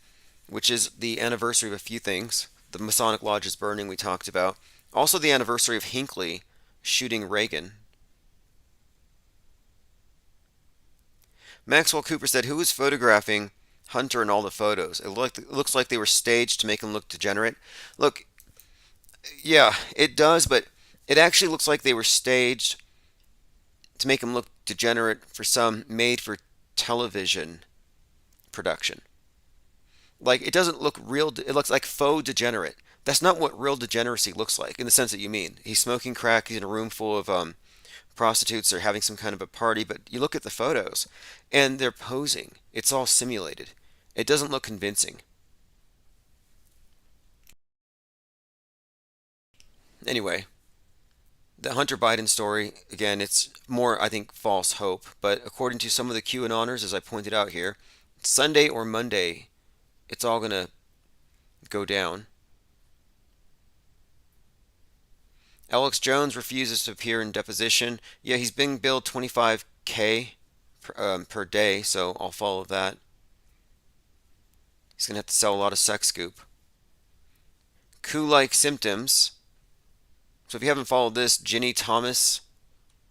Speaker 2: which is the anniversary of a few things. The Masonic Lodge's burning we talked about. Also the anniversary of Hinckley shooting Reagan. Maxwell Cooper said, who was photographing Hunter in all the photos? It looks like they were staged to make him look degenerate. Look, yeah, it does, but it actually looks like they were staged to make him look degenerate for some made-for-television production. Like, it doesn't look real. It looks like faux degenerate. That's not what real degeneracy looks like, in the sense that you mean. He's smoking crack. He's in a room full of prostitutes. They're having some kind of a party. But you look at the photos, and they're posing. It's all simulated. It doesn't look convincing. Anyway, the Hunter Biden story, again, it's more, I think, false hope. But according to some of the QAnoners, as I pointed out here, Sunday or Monday, it's all going to go down. Alex Jones refuses to appear in deposition. Yeah, he's being billed $25K per day, so I'll follow that. He's going to have to sell a lot of sex scoop. Coup-like symptoms. So if you haven't followed this, Ginny Thomas,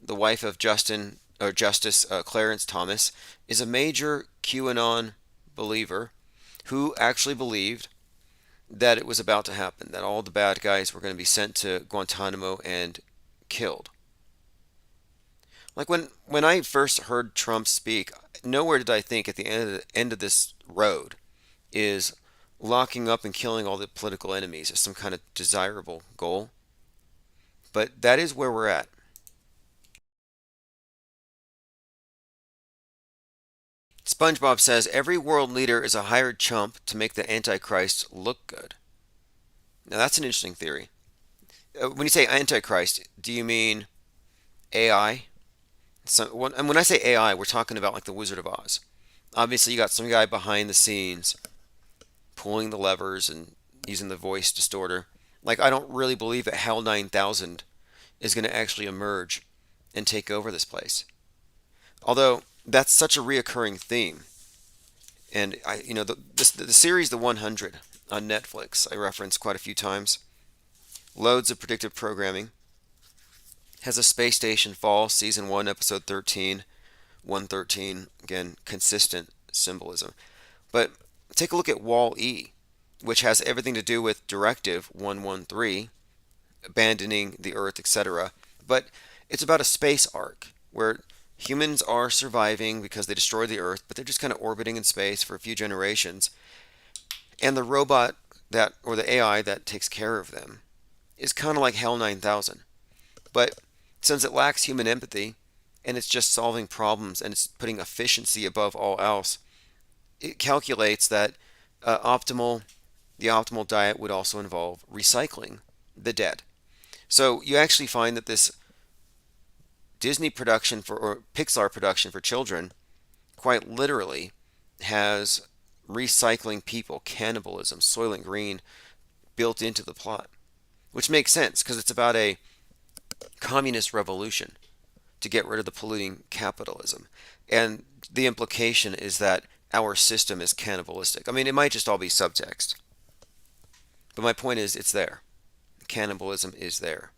Speaker 2: the wife of Justice Clarence Thomas, is a major QAnon believer who actually believed that it was about to happen, that all the bad guys were going to be sent to Guantanamo and killed. Like when I first heard Trump speak, nowhere did I think at the end of this road is locking up and killing all the political enemies as some kind of desirable goal. But that is where we're at. SpongeBob says, every world leader is a hired chump to make the Antichrist look good. Now that's an interesting theory. When you say Antichrist, do you mean AI? And when I say AI, we're talking about like the Wizard of Oz. Obviously, you got some guy behind the scenes pulling the levers and using the voice distorter. Like, I don't really believe that HAL 9000 is going to actually emerge and take over this place. Although that's such a reoccurring theme. And the series The 100 on Netflix, I referenced quite a few times. Loads of predictive programming. Has a space station fall, season 1, episode 13, 113. Again, consistent symbolism. But take a look at Wall-E, which has everything to do with Directive 113, abandoning the Earth, etc. But it's about a space arc where humans are surviving because they destroyed the Earth, but they're just kind of orbiting in space for a few generations. And the robot or the AI that takes care of them is kind of like HAL 9000. But since it lacks human empathy and it's just solving problems and it's putting efficiency above all else, it calculates that the optimal diet would also involve recycling the dead. So you actually find that this Disney production or Pixar production for children quite literally has recycling people, cannibalism, Soylent Green built into the plot, which makes sense because it's about a communist revolution to get rid of the polluting capitalism. And the implication is that our system is cannibalistic. I mean, it might just all be subtext. But my point is, it's there. Cannibalism is there.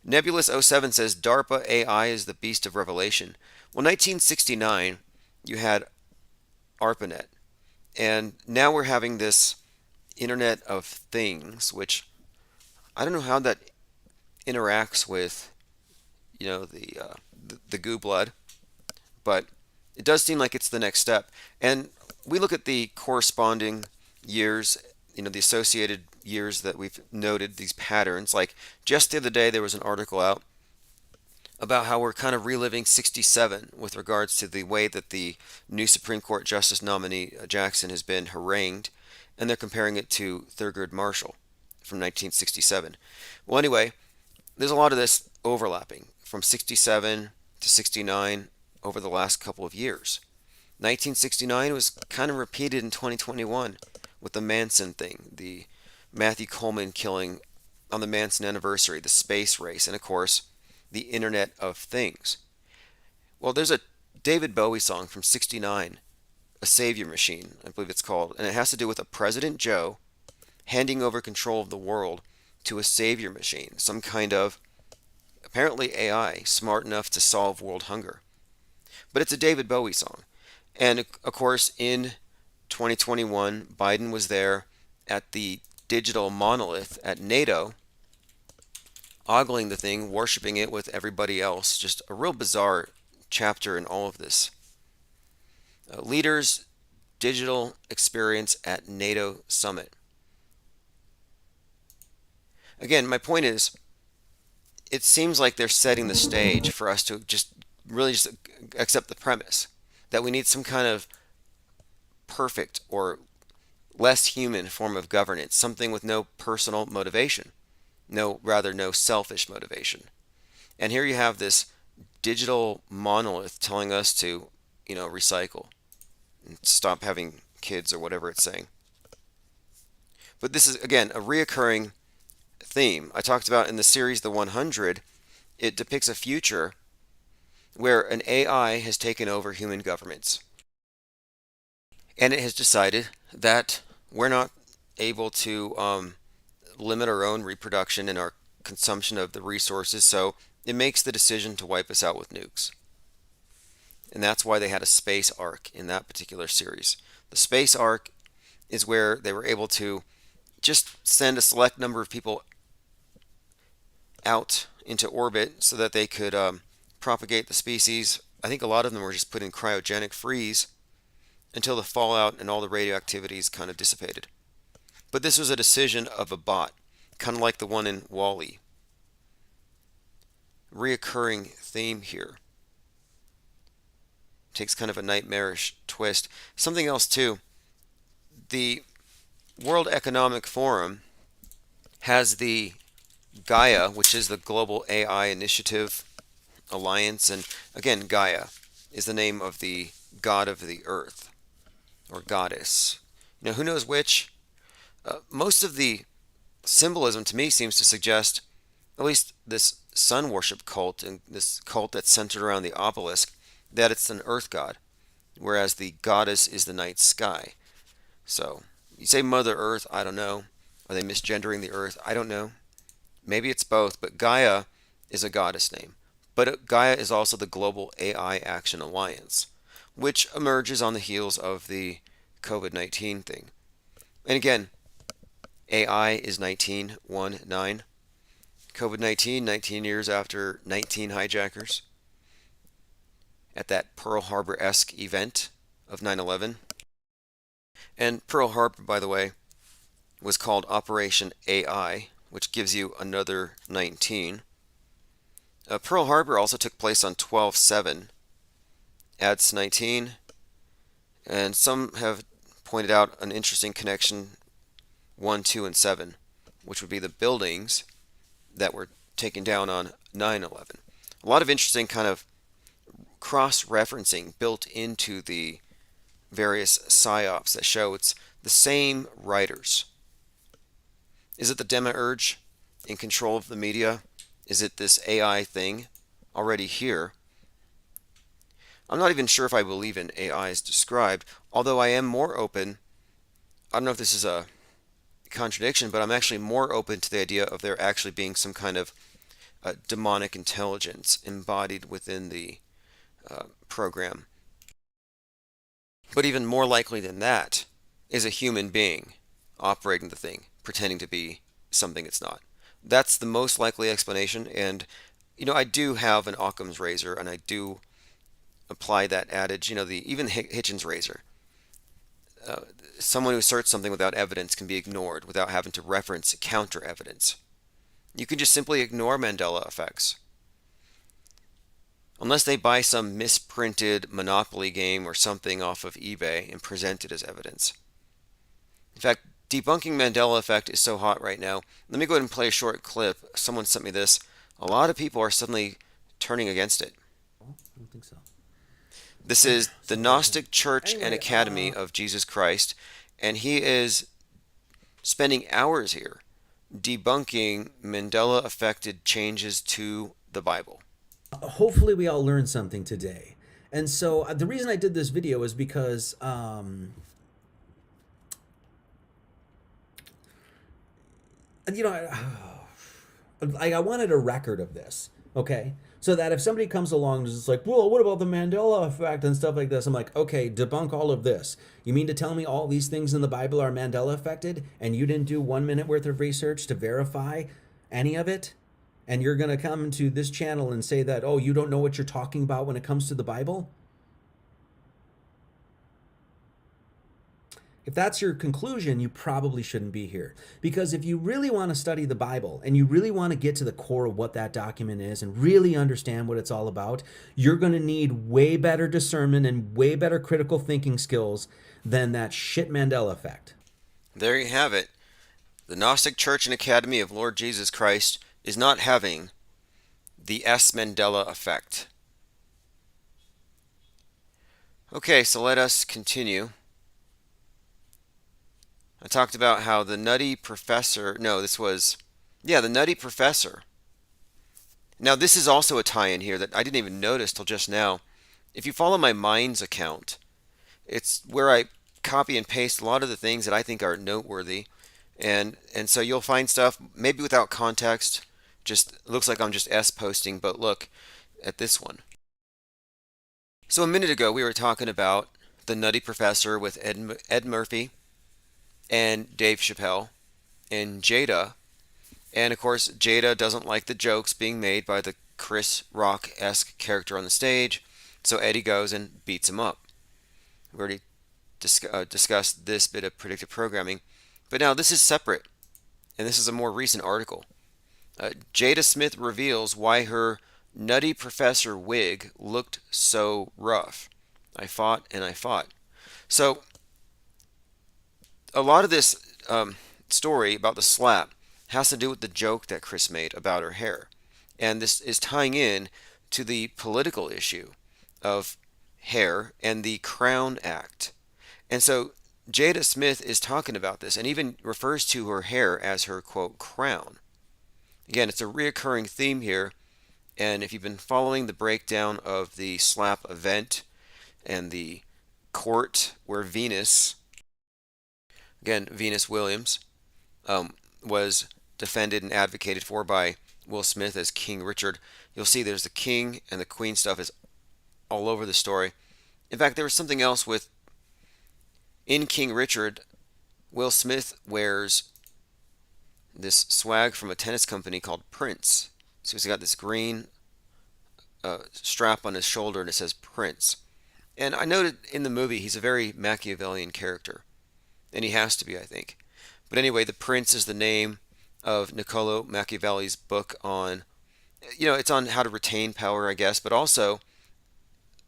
Speaker 2: Nebulous07 says DARPA AI is the beast of revelation. Well, 1969, you had ARPANET. And now we're having this Internet of Things, which I don't know how that interacts with, the goo blood, but it does seem like it's the next step. And we look at the corresponding years, the associated years that we've noted, these patterns. Like just the other day, there was an article out about how we're kind of reliving 67 with regards to the way that the new Supreme Court Justice nominee Jackson has been harangued, and they're comparing it to Thurgood Marshall from 1967. Well, anyway, there's a lot of this overlapping from 67 to 69 over the last couple of years. 1969 was kind of repeated in 2021 with the Manson thing, the Matthew Coleman killing on the Manson anniversary, the space race, and of course, the Internet of Things. Well, there's a David Bowie song from 69, A Savior Machine, I believe it's called, and it has to do with a President Joe handing over control of the world to a savior machine, some kind of, apparently AI, smart enough to solve world hunger. But it's a David Bowie song. And of course, in 2021, Biden was there at the digital monolith at NATO, ogling the thing, worshiping it with everybody else. Just a real bizarre chapter in all of this. Leaders digital experience at NATO summit. Again, my point is, it seems like they're setting the stage for us to just really just accept the premise that we need some kind of perfect or less human form of governance, something with no personal motivation. No selfish motivation. And here you have this digital monolith telling us to, recycle and stop having kids or whatever it's saying. But this is, again, a reoccurring theme. I talked about in the series The 100, it depicts a future where an AI has taken over human governments. And it has decided that we're not able to limit our own reproduction and our consumption of the resources, so it makes the decision to wipe us out with nukes. And that's why they had a space arc in that particular series. The space arc is where they were able to just send a select number of people out into orbit so that they could propagate the species. I think a lot of them were just put in cryogenic freeze until the fallout and all the radioactivities kind of dissipated. But this was a decision of a bot, kind of like the one in WALL-E. Reoccurring theme here. Takes kind of a nightmarish twist. Something else too. The World Economic Forum has the Gaia, which is the Global AI Initiative Alliance, and again, Gaia is the name of the god of the earth, or goddess. Who knows which? Most of the symbolism to me seems to suggest, at least this sun worship cult, and this cult that's centered around the obelisk, that it's an earth god, whereas the goddess is the night sky. So, you say Mother Earth, I don't know. Are they misgendering the earth? I don't know. Maybe it's both, but Gaia is a goddess name. But Gaia is also the Global AI Action Alliance, which emerges on the heels of the COVID-19 thing. And again, AI is 1919. COVID-19, 19 years after 19 hijackers at that Pearl Harbor-esque event of 9/11. And Pearl Harbor, by the way, was called Operation AI, which gives you another 19. Pearl Harbor also took place on 12/7, adds 19, and some have pointed out an interesting connection 1, 2, and 7, which would be the buildings that were taken down on 9/11. A lot of interesting kind of cross-referencing built into the various psyops that show it's the same writers. Is it the demiurge in control of the media? Is it this AI thing already here? I'm not even sure if I believe in AI as described, although I am more open. I don't know if this is a contradiction, but I'm actually more open to the idea of there actually being some kind of demonic intelligence embodied within the program. But even more likely than that is a human being operating the thing, pretending to be something it's not. That's the most likely explanation. And, I do have an Occam's razor, and I do apply that adage, even Hitchens' razor. Someone who asserts something without evidence can be ignored without having to reference counter evidence. You can just simply ignore Mandela effects. Unless they buy some misprinted Monopoly game or something off of eBay and present it as evidence. In fact, debunking Mandela effect is so hot right now. Let me go ahead and play a short clip. Someone sent me this. A lot of people are suddenly turning against it.
Speaker 10: I don't think so.
Speaker 2: This is the Gnostic Church and Academy of Jesus Christ, and he is spending hours here debunking Mandela-affected changes to the Bible.
Speaker 10: Hopefully we all learned something today. And so the reason I did this video is because I wanted a record of this, okay? So that if somebody comes along and is just like, well, what about the Mandela effect and stuff like this? I'm like, okay, debunk all of this. You mean to tell me all these things in the Bible are Mandela affected and you didn't do 1 minute worth of research to verify any of it? And you're going to come to this channel and say that, oh, you don't know what you're talking about when it comes to the Bible? If that's your conclusion, you probably shouldn't be here. Because if you really want to study the Bible and you really want to get to the core of what that document is and really understand what it's all about, you're going to need way better discernment and way better critical thinking skills than that shit Mandela effect.
Speaker 2: There you have it. The Gnostic Church and Academy of Lord Jesus Christ is not having the S. Mandela effect. Okay, so let us continue. I talked about how the Nutty Professor, the Nutty Professor. Now this is also a tie-in here that I didn't even notice till just now. If you follow my Minds account, it's where I copy and paste a lot of the things that I think are noteworthy. And so you'll find stuff maybe without context. Just looks like I'm just posting, but look at this one. So a minute ago we were talking about the Nutty Professor with Ed Murphy and Dave Chappelle and Jada. And of course Jada doesn't like the jokes being made by the Chris Rock-esque character on the stage, so Eddie goes and beats him up. We already discussed this bit of predictive programming, but now this is separate, and this is a more recent article. Jada Smith reveals why her Nutty Professor wig looked so rough. I fought and I fought. So a lot of this story about the slap has to do with the joke that Chris made about her hair. And this is tying in to the political issue of hair and the Crown Act. And so Jada Smith is talking about this and even refers to her hair as her, quote, crown. Again, it's a reoccurring theme here. And if you've been following the breakdown of the slap event and the court where Venus Williams, was defended and advocated for by Will Smith as King Richard, you'll see there's the king and the queen stuff is all over the story. In fact, there was something else in King Richard, Will Smith wears this swag from a tennis company called Prince. So he's got this green strap on his shoulder and it says Prince. And I noted in the movie he's a very Machiavellian character. And he has to be, I think. But anyway, the Prince is the name of Niccolo Machiavelli's book on, it's on how to retain power, I guess, but also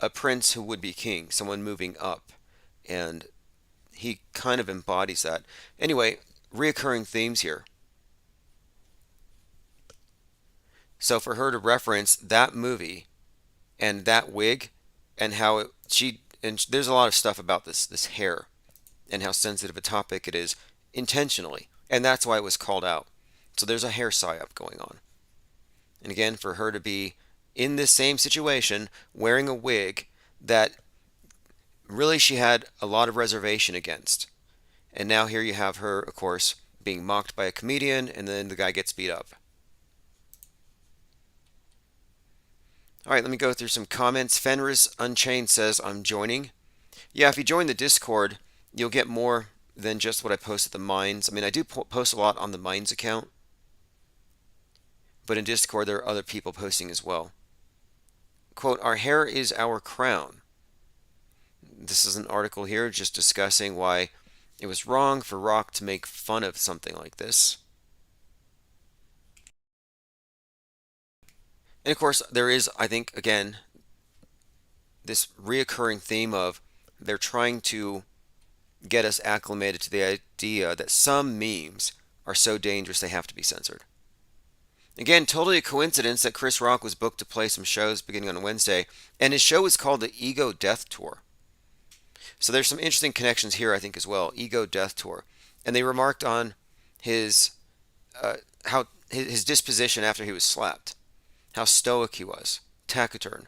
Speaker 2: a prince who would be king, someone moving up. And he kind of embodies that. Anyway, reoccurring themes here. So for her to reference that movie and that wig and how there's a lot of stuff about this hair and how sensitive a topic it is intentionally. And that's why it was called out. So there's a hair psyop going on. And again, for her to be in this same situation, wearing a wig that really she had a lot of reservation against. And now here you have her, of course, being mocked by a comedian, and then the guy gets beat up. All right, let me go through some comments. Fenris Unchained says, I'm joining. Yeah, if you join the Discord, you'll get more than just what I post at the Mines. I mean, I do post a lot on the Mines account, but in Discord there are other people posting as well. Quote, our hair is our crown. This is an article here just discussing why it was wrong for Rock to make fun of something like this. And of course, there is, I think, again, this reoccurring theme of they're trying to get us acclimated to the idea that some memes are so dangerous they have to be censored. Again, totally a coincidence that Chris Rock was booked to play some shows beginning on Wednesday, and his show is called the Ego Death Tour. So there's some interesting connections here, I think, as well. Ego Death Tour. And they remarked on his disposition after he was slapped. How stoic he was, taciturn.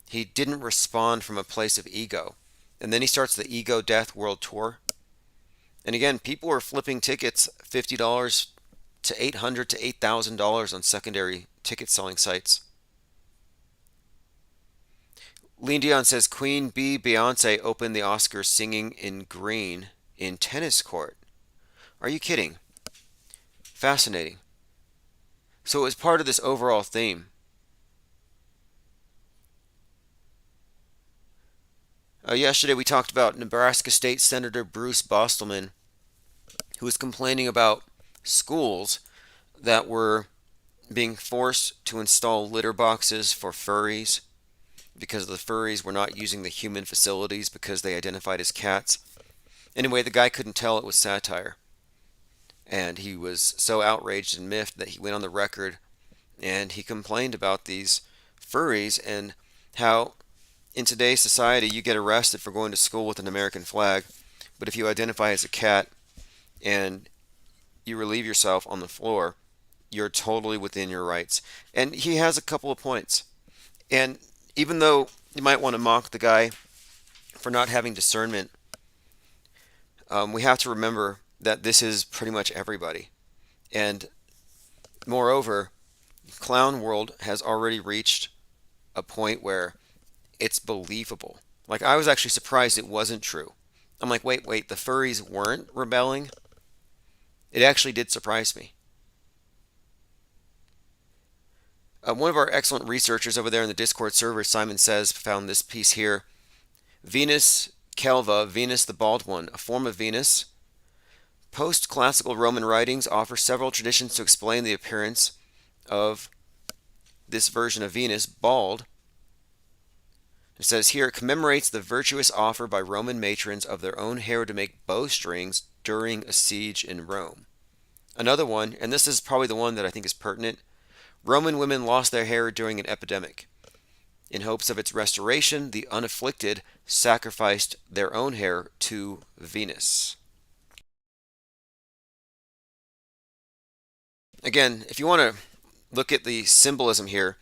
Speaker 2: He didn't respond from a place of ego. And then he starts the Ego Death World Tour. And again, people were flipping tickets $50 to $800 to $8,000 on secondary ticket selling sites. Lean Dion says Queen Bee Beyonce opened the Oscars singing in green in tennis court. Are you kidding? Fascinating. So it was part of this overall theme. Yesterday we talked about Nebraska State Senator Bruce Bostelman, who was complaining about schools that were being forced to install litter boxes for furries because the furries were not using the human facilities because they identified as cats. Anyway, the guy couldn't tell it was satire. And he was so outraged and miffed that he went on the record and he complained about these furries and how in today's society you get arrested for going to school with an American flag, but if you identify as a cat and you relieve yourself on the floor, you're totally within your rights. And he has a couple of points. And even though you might want to mock the guy for not having discernment, we have to remember that this is pretty much everybody. And moreover, clown world has already reached a point where it's believable. Like, I was actually surprised it wasn't true. I'm like, wait, the furries weren't rebelling? It actually did surprise me. One of our excellent researchers over there in the Discord server, Simon Says, found this piece here. Venus Calva, Venus the Bald One, a form of Venus. Post-classical Roman writings offer several traditions to explain the appearance of this version of Venus, bald. It says here, it commemorates the virtuous offer by Roman matrons of their own hair to make bowstrings during a siege in Rome. Another one, and this is probably the one that I think is pertinent, Roman women lost their hair during an epidemic. In hopes of its restoration, the unafflicted sacrificed their own hair to Venus. Again, if you want to look at the symbolism here,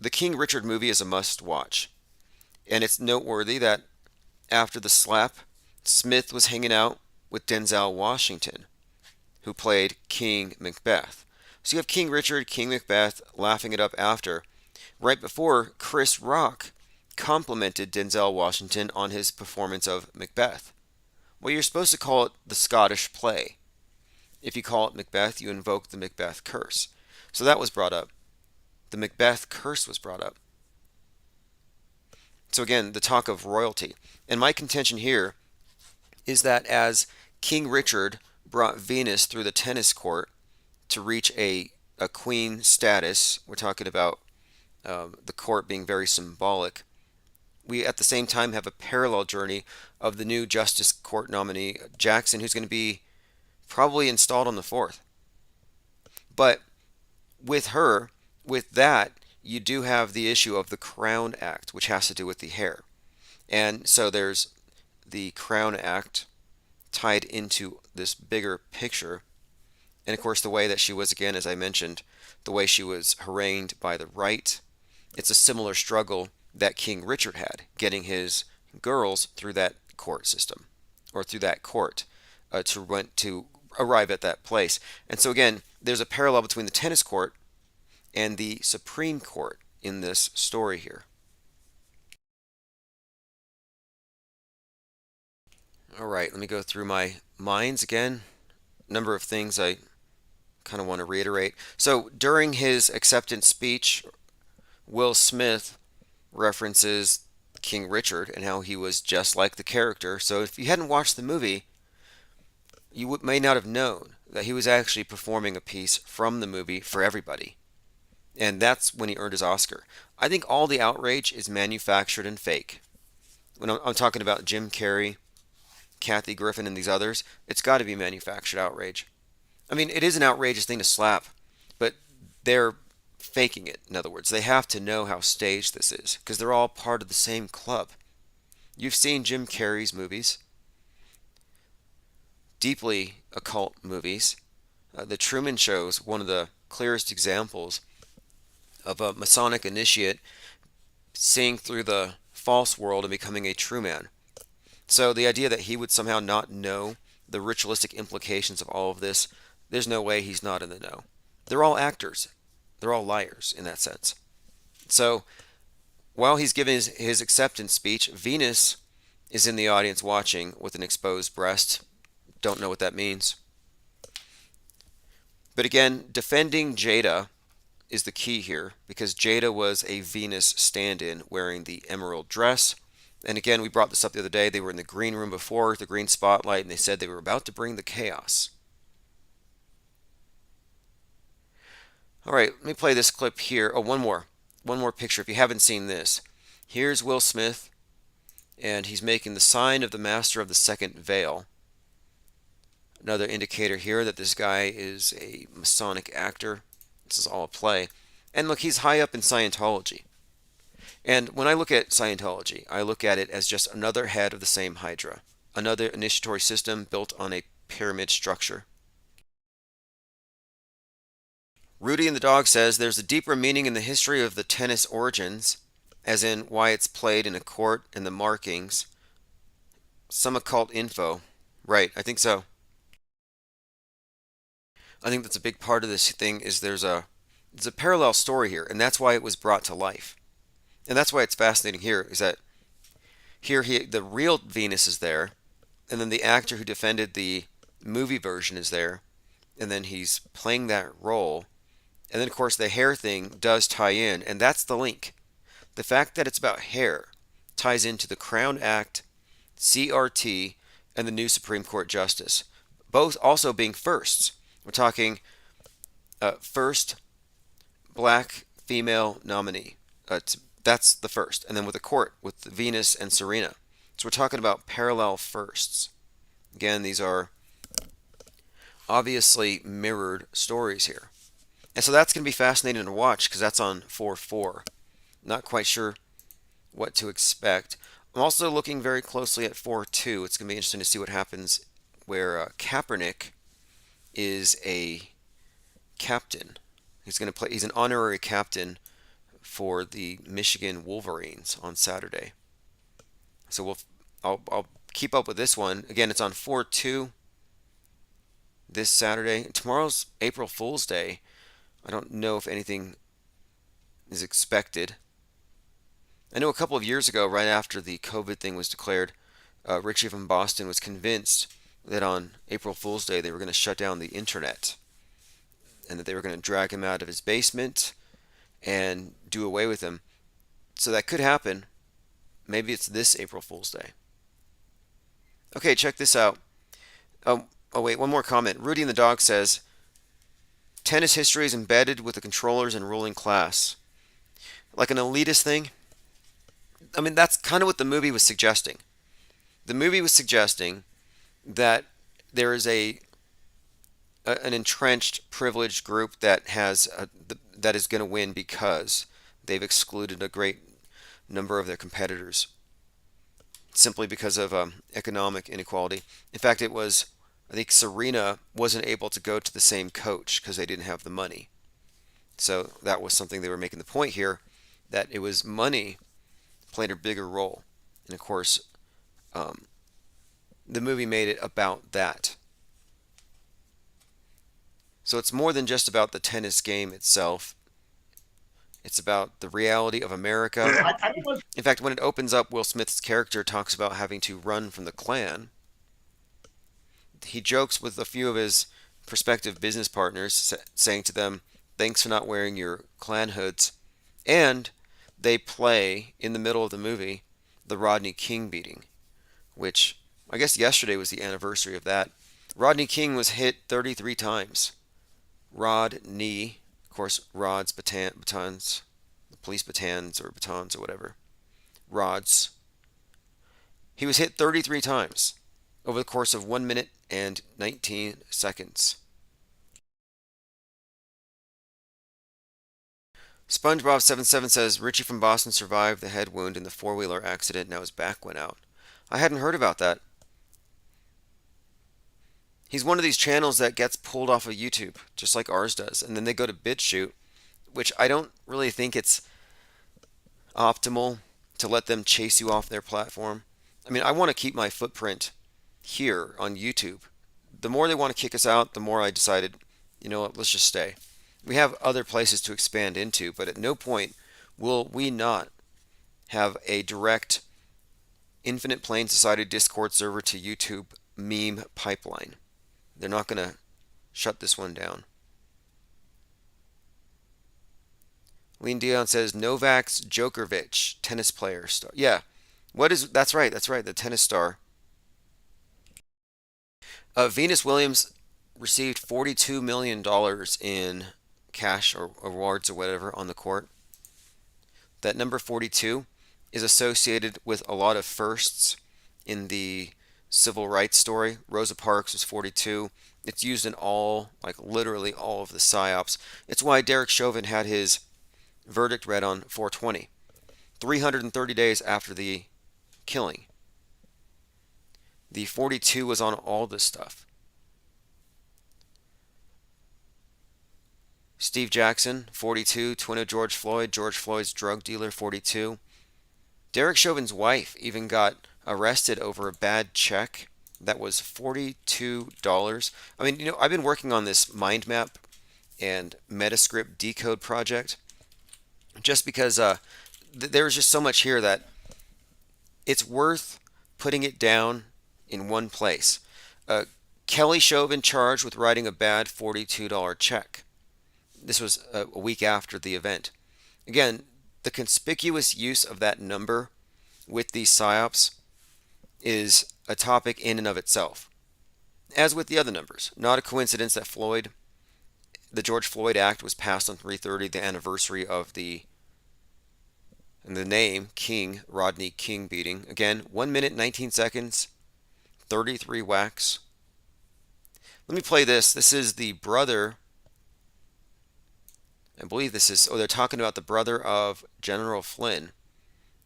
Speaker 2: the King Richard movie is a must-watch. And it's noteworthy that after the slap, Smith was hanging out with Denzel Washington, who played King Macbeth. So you have King Richard, King Macbeth laughing it up after. Right before, Chris Rock complimented Denzel Washington on his performance of Macbeth. Well, you're supposed to call it the Scottish play. If you call it Macbeth, you invoke the Macbeth curse. So that was brought up. The Macbeth curse was brought up. So again, the talk of royalty. And my contention here is that as King Richard brought Venus through the tennis court to reach a queen status, we're talking about the court being very symbolic, we at the same time have a parallel journey of the new Justice Court nominee, Jackson, who's going to be probably installed on the 4th. But with her, with that, you do have the issue of the Crown Act, which has to do with the hair. And so there's the Crown Act tied into this bigger picture. And of course, the way that she was, again, as I mentioned, the way she was harangued by the right, it's a similar struggle that King Richard had, getting his girls through that court system, or through that court, to arrive at that place. And so again, there's a parallel between the tennis court and the Supreme Court in this story here. All right, let me go through my minds again. Number of things I kind of want to reiterate. So during his acceptance speech, Will Smith references King Richard and how he was just like the character. So if you hadn't watched the movie, you may not have known that he was actually performing a piece from the movie for everybody. And that's when he earned his Oscar. I think all the outrage is manufactured and fake. When I'm talking about Jim Carrey, Kathy Griffin, and these others, it's got to be manufactured outrage. I mean, it is an outrageous thing to slap, but they're faking it. In other words, they have to know how staged this is because they're all part of the same club. You've seen Jim Carrey's movies, deeply occult movies. The Truman Show is one of the clearest examples of a Masonic initiate seeing through the false world and becoming a true man. So the idea that he would somehow not know the ritualistic implications of all of this, there's no way he's not in the know. They're all actors. They're all liars in that sense. So while he's giving his acceptance speech, Venus is in the audience watching with an exposed breast. Don't know what that means. But again, defending Jada is the key here because Jada was a Venus stand-in wearing the emerald dress. And again, we brought this up the other day. They were in the green room before, the green spotlight, and they said they were about to bring the chaos. All right, let me play this clip here. Oh, one more picture if you haven't seen this. Here's Will Smith, and he's making the sign of the master of the second veil. Another indicator here that this guy is a Masonic actor. This is all a play. And look, he's high up in Scientology. And when I look at Scientology, I look at it as just another head of the same Hydra, another initiatory system built on a pyramid structure. Rudy and the Dog says there's a deeper meaning in the history of the tennis origins, as in why it's played in a court and the markings. Some occult info. Right, I think so. I think that's a big part of this thing is there's a parallel story here, and that's why it was brought to life. And that's why it's fascinating here, is that here the real Venus is there, and then the actor who defended the movie version is there, and then he's playing that role. And then, of course, the hair thing does tie in, and that's the link. The fact that it's about hair ties into the Crown Act, CRT, and the new Supreme Court Justice, both also being firsts. We're talking first black female nominee. That's the first. And then with the court, with Venus and Serena. So we're talking about parallel firsts. Again, these are obviously mirrored stories here. And so that's going to be fascinating to watch because that's on 4-4. Not quite sure what to expect. I'm also looking very closely at 4-2. It's going to be interesting to see what happens where Kaepernick is a captain. He's going to play. He's an honorary captain for the Michigan Wolverines on Saturday. So I'll keep up with this one. Again, it's on 4-2 this Saturday. Tomorrow's April Fool's Day. I don't know if anything is expected. I know a couple of years ago, right after the COVID thing was declared, Richie from Boston was convinced that on April Fool's Day they were going to shut down the internet and that they were going to drag him out of his basement and do away with him. So that could happen. Maybe it's this April Fool's Day. Okay, check this out. Oh wait, one more comment. Rudy and the Dog says, tennis history is embedded with the controllers and ruling class. Like an elitist thing? I mean, that's kind of what the movie was suggesting. The movie was suggesting that there is an entrenched, privileged group that that is going to win because they've excluded a great number of their competitors simply because of economic inequality. In fact, I think Serena wasn't able to go to the same coach because they didn't have the money. So that was something they were making the point here, that it was money played a bigger role. And of course, the movie made it about that. So it's more than just about the tennis game itself. It's about the reality of America. In fact, when it opens up, Will Smith's character talks about having to run from the Klan. He jokes with a few of his prospective business partners, saying to them, "Thanks for not wearing your Klan hoods." And they play, in the middle of the movie, the Rodney King beating, which I guess yesterday was the anniversary of that. Rodney King was hit 33 times. Rodney, of course, rods, batons, police batons or whatever. Rods. He was hit 33 times over the course of 1 minute and 19 seconds. SpongeBob77 says Richie from Boston survived the head wound in the four-wheeler accident. Now his back went out. I hadn't heard about that. He's one of these channels that gets pulled off of YouTube, just like ours does, and then they go to BitChute, which I don't really think it's optimal to let them chase you off their platform. I mean, I want to keep my footprint here on YouTube. The more they want to kick us out, the more I decided, you know what, let's just stay. We have other places to expand into, but at no point will we not have a direct Infinite Plane Society Discord server to YouTube meme pipeline. They're not going to shut this one down. Lean Dion says Novak Djokovic, tennis player star. Yeah, that's right, the tennis star. Venus Williams received $42 million in cash or awards or whatever on the court. That number 42 is associated with a lot of firsts in the civil rights story. Rosa Parks was 42. It's used in literally all of the psyops. It's why Derek Chauvin had his verdict read on 420, 330 days after the killing. The 42 was on all this stuff. Steve Jackson, 42, twin of George Floyd's drug dealer, 42. Derek Chauvin's wife even got arrested over a bad check that was $42. I mean, I've been working on this mind map and Metascript decode project just because there's just so much here that it's worth putting it down in one place. Kelly Chauvin charged with writing a bad $42 check. This was a week after the event. Again, the conspicuous use of that number with these psyops is a topic in and of itself. As with the other numbers, not a coincidence that the George Floyd Act was passed on 3/30, the anniversary of the name King, Rodney King beating. Again, 1 minute, 19 seconds, 33 whacks. Let me play this. This is the brother. I believe they're talking about the brother of General Flynn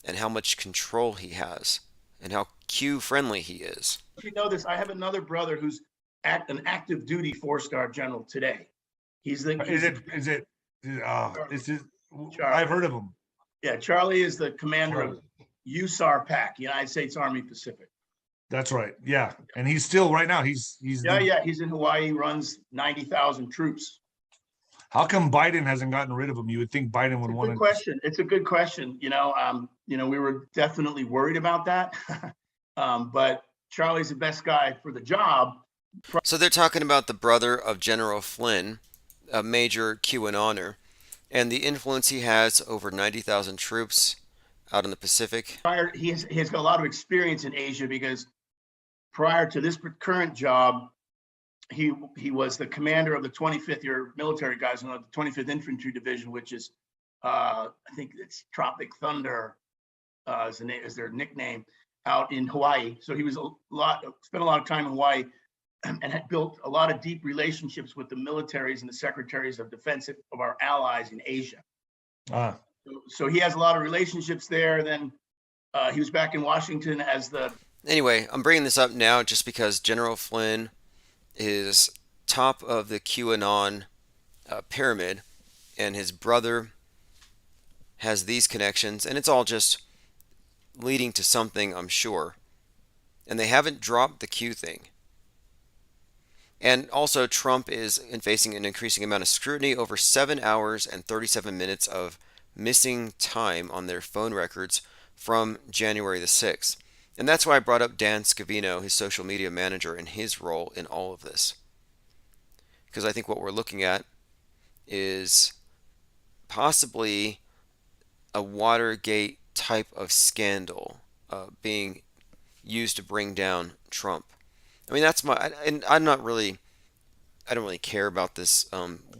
Speaker 2: and how much control he has and how Q-friendly he is.
Speaker 11: If you know this, I have another brother who's an active duty 4-star general today.
Speaker 12: I've heard of him.
Speaker 11: Yeah, Charlie is the commander of USAR PAC, United States Army Pacific.
Speaker 12: That's right. Yeah, and he's still right now. He's
Speaker 11: he's in Hawaii. Runs 90,000 troops.
Speaker 12: How come Biden hasn't gotten rid of him? You would think Biden would want to.
Speaker 11: Question. It's a good question. We were definitely worried about that, but Charlie's the best guy for the job.
Speaker 2: So they're talking about the brother of General Flynn, a major QAnoner, and the influence he has over 90,000 troops out in the Pacific.
Speaker 11: He has got a lot of experience in Asia because prior to this current job, he was the commander of the 25th year military guys in the 25th Infantry Division, which is I think it's Tropic Thunder is their nickname, out in Hawaii. So he was spent a lot of time in Hawaii and had built a lot of deep relationships with the militaries and the secretaries of defense of our allies in Asia. So he has a lot of relationships there. Then he was back in Washington as the.
Speaker 2: Anyway, I'm bringing this up now just because General Flynn is top of the QAnon pyramid, and his brother has these connections, and it's all just leading to something, I'm sure. And they haven't dropped the Q thing. And also, Trump is facing an increasing amount of scrutiny over 7 hours and 37 minutes of missing time on their phone records from January the 6th. And that's why I brought up Dan Scavino, his social media manager, and his role in all of this. Because I think what we're looking at is possibly a Watergate type of scandal being used to bring down Trump. I mean, that's my, and I don't really care about this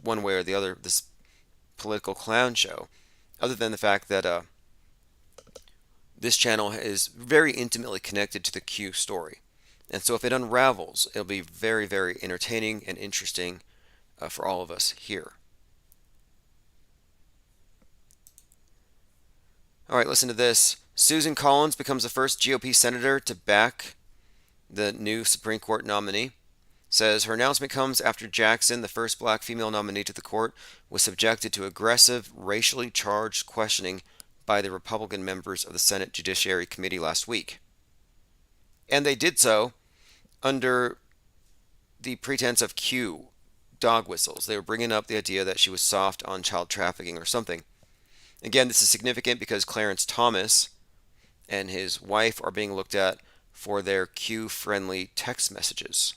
Speaker 2: one way or the other, this political clown show, other than the fact that this channel is very intimately connected to the Q story. And so if it unravels, it'll be very, very entertaining and interesting for all of us here. All right, listen to this. Susan Collins becomes the first GOP senator to back the new Supreme Court nominee. Says her announcement comes after Jackson, the first black female nominee to the court, was subjected to aggressive, racially charged questioning by the Republican members of the Senate Judiciary Committee last week. And they did so under the pretense of Q, dog whistles. They were bringing up the idea that she was soft on child trafficking or something. Again, this is significant because Clarence Thomas and his wife are being looked at for their Q-friendly text messages.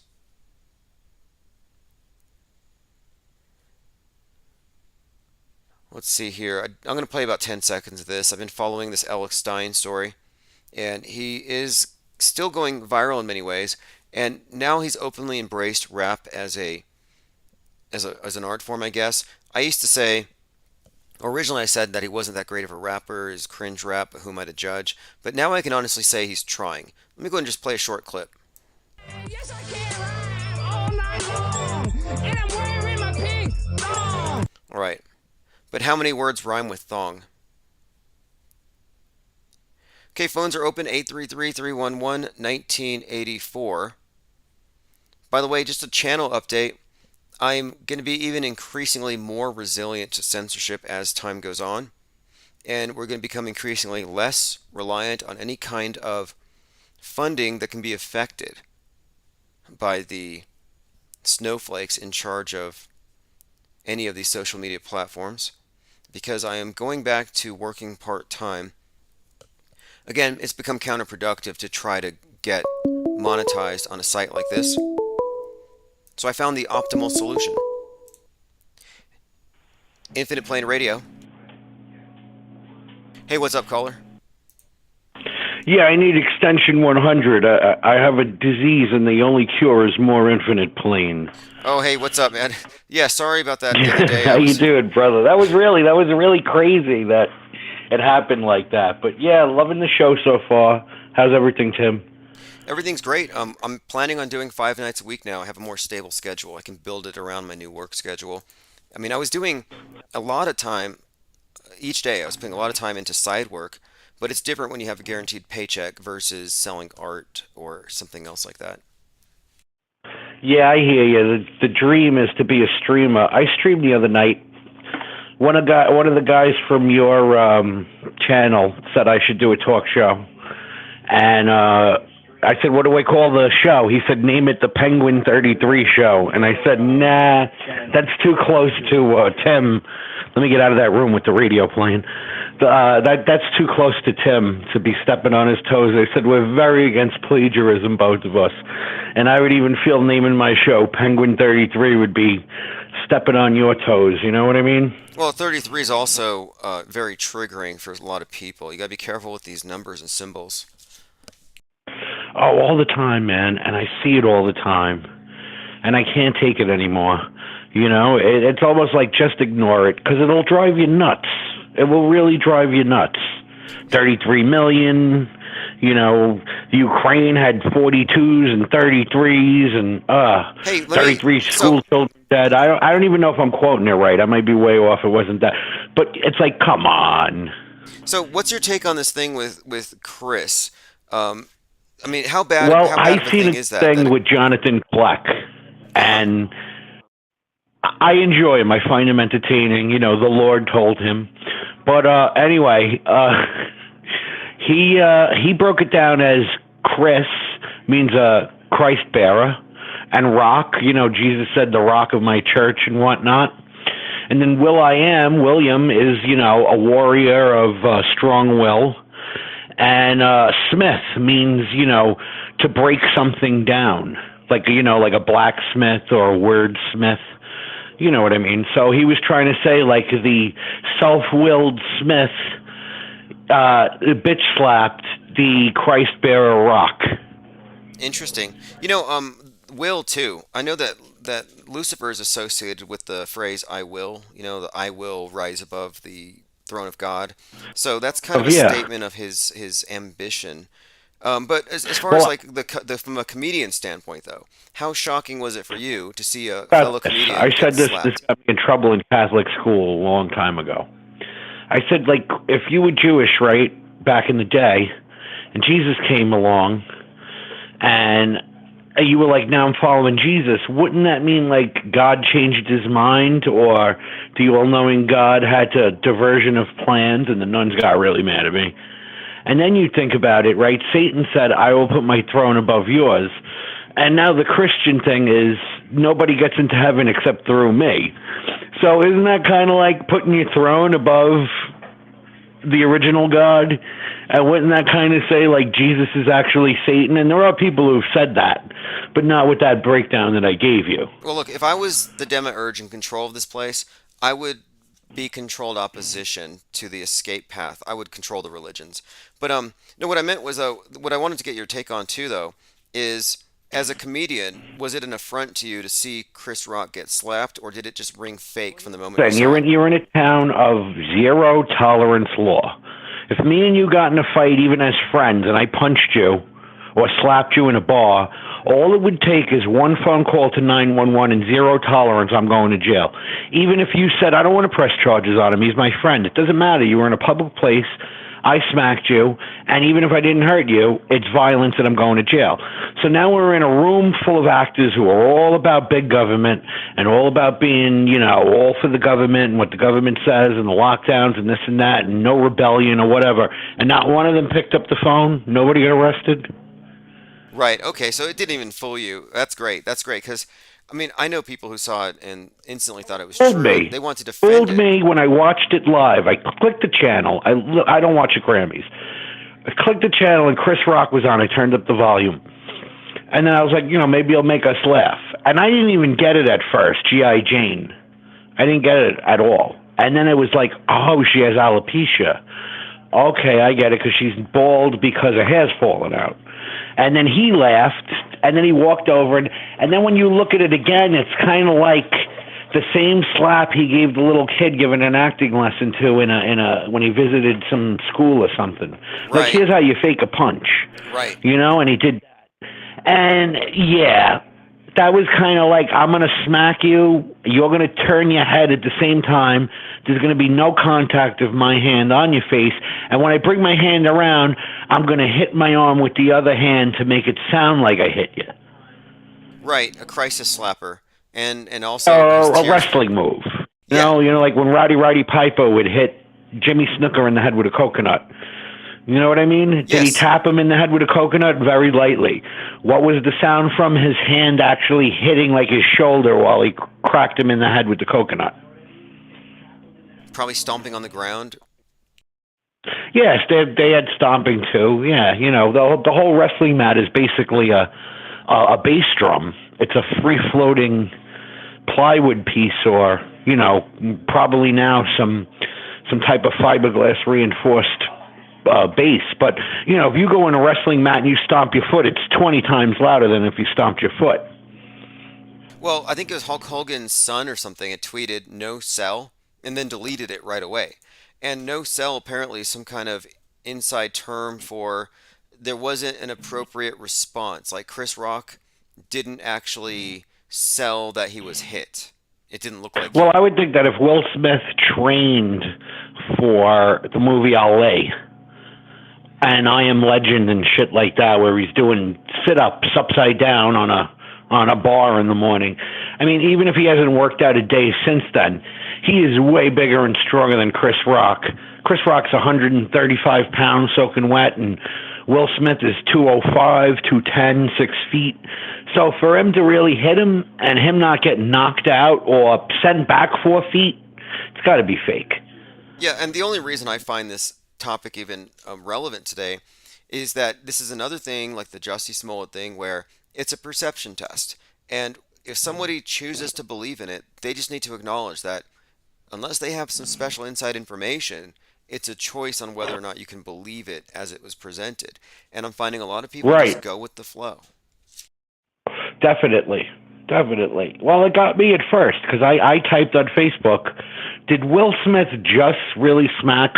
Speaker 2: Let's see here. I'm going to play about 10 seconds of this. I've been following this Alex Stein story, and he is still going viral in many ways. And now he's openly embraced rap as an art form, I guess. I used to say, originally I said that he wasn't that great of a rapper, his cringe rap, but who am I to judge? But now I can honestly say he's trying. Let me go ahead and just play a short clip.
Speaker 1: Yes, I can rhyme all night long, and I'm wearing my pink thong.
Speaker 2: All right. But how many words rhyme with thong? Okay, phones are open, 833-311-1984. By the way, just a channel update. I'm going to be even increasingly more resilient to censorship as time goes on. And we're going to become increasingly less reliant on any kind of funding that can be affected by the snowflakes in charge of any of these social media platforms, because I am going back to working part-time. Again, it's become counterproductive to try to get monetized on a site like this. So I found the optimal solution. Infinite Plane Radio. Hey, what's up, caller?
Speaker 13: Yeah, I need extension 100. I have a disease, and the only cure is more infinite plane.
Speaker 2: Oh, hey, what's up, man? Yeah, sorry about that the other day.
Speaker 13: How you doing, brother? That was really crazy that it happened like that. But yeah, loving the show so far. How's everything, Tim?
Speaker 2: Everything's great. I'm planning on doing 5 nights a week now. I have a more stable schedule. I can build it around my new work schedule. I mean, I was doing a lot of time each day. I was putting a lot of time into side work, but it's different when you have a guaranteed paycheck versus selling art or something else like that.
Speaker 13: Yeah, I hear you. The dream is to be a streamer. I streamed the other night. One of the guys from your channel said I should do a talk show, and I said, "What do I call the show?" He said, "Name it the Penguin 33 Show." And I said, "Nah, that's too close to Tim." Let me get out of that room with the radio playing. That's too close to Tim to be stepping on his toes. I said, we're very against plagiarism, both of us. And I would even feel naming my show Penguin 33 would be stepping on your toes. You know what I mean?
Speaker 2: Well, 33 is also very triggering for a lot of people. You got to be careful with these numbers and symbols.
Speaker 13: Oh, all the time, man. And I see it all the time. And I can't take it anymore. You know, it's almost like just ignore it, because it'll drive you nuts. It will really drive you nuts. 33 million, you know, Ukraine had 42s and 33s and
Speaker 2: hey,
Speaker 13: 33 school children dead. I don't even know if I'm quoting it right. I might be way off. It wasn't that. But it's like, come on.
Speaker 2: So what's your take on this thing with Chris? I mean, how bad,
Speaker 13: well,
Speaker 2: how bad of a thing
Speaker 13: is
Speaker 2: that?
Speaker 13: Thing with Jonathan Fleck, and I enjoy him. I find him entertaining. You know, the Lord told him. But anyway, He broke it down as Chris means a Christ bearer, and rock, Jesus said the rock of my church and whatnot. And then William is, a warrior of strong will. And Smith means, to break something down, like a blacksmith or a wordsmith. You know what I mean? So he was trying to say, like, the self-willed Smith bitch slapped the Christ bearer rock.
Speaker 2: Interesting. Will too. I know that Lucifer is associated with the phrase "I will." The "I will" rise above the throne of God. So that's kind of a statement of his ambition. But as far as like from a comedian standpoint, though, how shocking was it for you to see a fellow comedian?
Speaker 13: I said this
Speaker 2: slapped?
Speaker 13: got me in trouble in Catholic school a long time ago. I said, like, if you were Jewish, right, back in the day, and Jesus came along, and you were like, now I'm following Jesus, wouldn't that mean, like, God changed his mind, or the all-knowing God had a diversion of plans, and the nuns got really mad at me? And then you think about it, right? Satan said, I will put my throne above yours. And now the Christian thing is, nobody gets into heaven except through me. So isn't that kind of like putting your throne above the original God? And wouldn't that kind of say, like, Jesus is actually Satan? And there are people who've said that, but not with that breakdown that I gave you.
Speaker 2: Well, look, if I was the demiurge in control of this place, I would be controlled opposition to the escape path. I would control the religions. But no, what I meant was, what I wanted to get your take on too, though, is as a comedian, was it an affront to you to see Chris Rock get slapped, or did it just ring fake from the moment you saw it?
Speaker 13: You're in a town of zero tolerance law. If me and you got in a fight, even as friends, and I punched you or slapped you in a bar, all it would take is one phone call to 911 and zero tolerance, I'm going to jail. Even if you said, I don't want to press charges on him, he's my friend. It doesn't matter. You were in a public place, I smacked you, and even if I didn't hurt you, it's violence and I'm going to jail. So now we're in a room full of actors who are all about big government and all about being, all for the government and what the government says and the lockdowns and this and that and no rebellion or whatever. And not one of them picked up the phone. Nobody got arrested.
Speaker 2: Right. Okay. So it didn't even fool you. That's great. That's great. Because, I mean, I know people who saw it and instantly thought it was true. They wanted to defend it.
Speaker 13: Fooled me when I watched it live. I clicked the channel. I don't watch the Grammys. I clicked the channel and Chris Rock was on. I turned up the volume. And then I was like, maybe he'll make us laugh. And I didn't even get it at first, G.I. Jane. I didn't get it at all. And then it was like, oh, she has alopecia. Okay, I get it, because she's bald because her hair's falling out. And then he laughed, and then he walked over, and then when you look at it again, it's kind of like the same slap he gave the little kid giving an acting lesson to when he visited some school or something.
Speaker 2: Right.
Speaker 13: Like, here's how you fake a punch.
Speaker 2: Right.
Speaker 13: And he did that. And yeah, that was kind of like, I'm going to smack you, you're going to turn your head at the same time, there's going to be no contact of my hand on your face, and when I bring my hand around, I'm going to hit my arm with the other hand to make it sound like I hit you.
Speaker 2: Right, a crisis slapper. And also
Speaker 13: a wrestling move. You know, like when Roddy Piper would hit Jimmy Snooker in the head with a coconut. You know what I mean? Yes. Did he tap him in the head with a coconut? Very lightly. What was the sound from his hand actually hitting like his shoulder while he cracked him in the head with the coconut?
Speaker 2: Probably stomping on the ground.
Speaker 13: Yes, they had stomping too. Yeah, the whole wrestling mat is basically a bass drum. It's a free-floating plywood piece, or probably now some type of fiberglass reinforced base. But if you go in a wrestling mat and you stomp your foot, it's 20 times louder than if you stomped your foot.
Speaker 2: Well, I think it was Hulk Hogan's son or something had tweeted "no cell" and then deleted it right away. And no cell apparently is some kind of inside term for there wasn't an appropriate response. Like Chris Rock didn't actually sell that he was hit. It didn't look like.
Speaker 13: Well, I would think that if Will Smith trained for the movie Ali and I Am Legend and shit like that, where he's doing sit-ups upside down on a bar in the morning. I mean, even if he hasn't worked out a day since then, he is way bigger and stronger than Chris Rock. Chris Rock's 135 pounds soaking wet, and Will Smith is 205, 210, 6 feet. So for him to really hit him and him not get knocked out or sent back 4 feet, it's got to be fake.
Speaker 2: Yeah, and the only reason I find this topic even relevant today is that this is another thing like the Jussie Smollett thing where it's a perception test. And if somebody chooses to believe in it, they just need to acknowledge that unless they have some special inside information, it's a choice on whether or not you can believe it as it was presented. And I'm finding a lot of people just go with the flow.
Speaker 13: Definitely. Well, it got me at first because I typed on Facebook, did Will Smith just really smack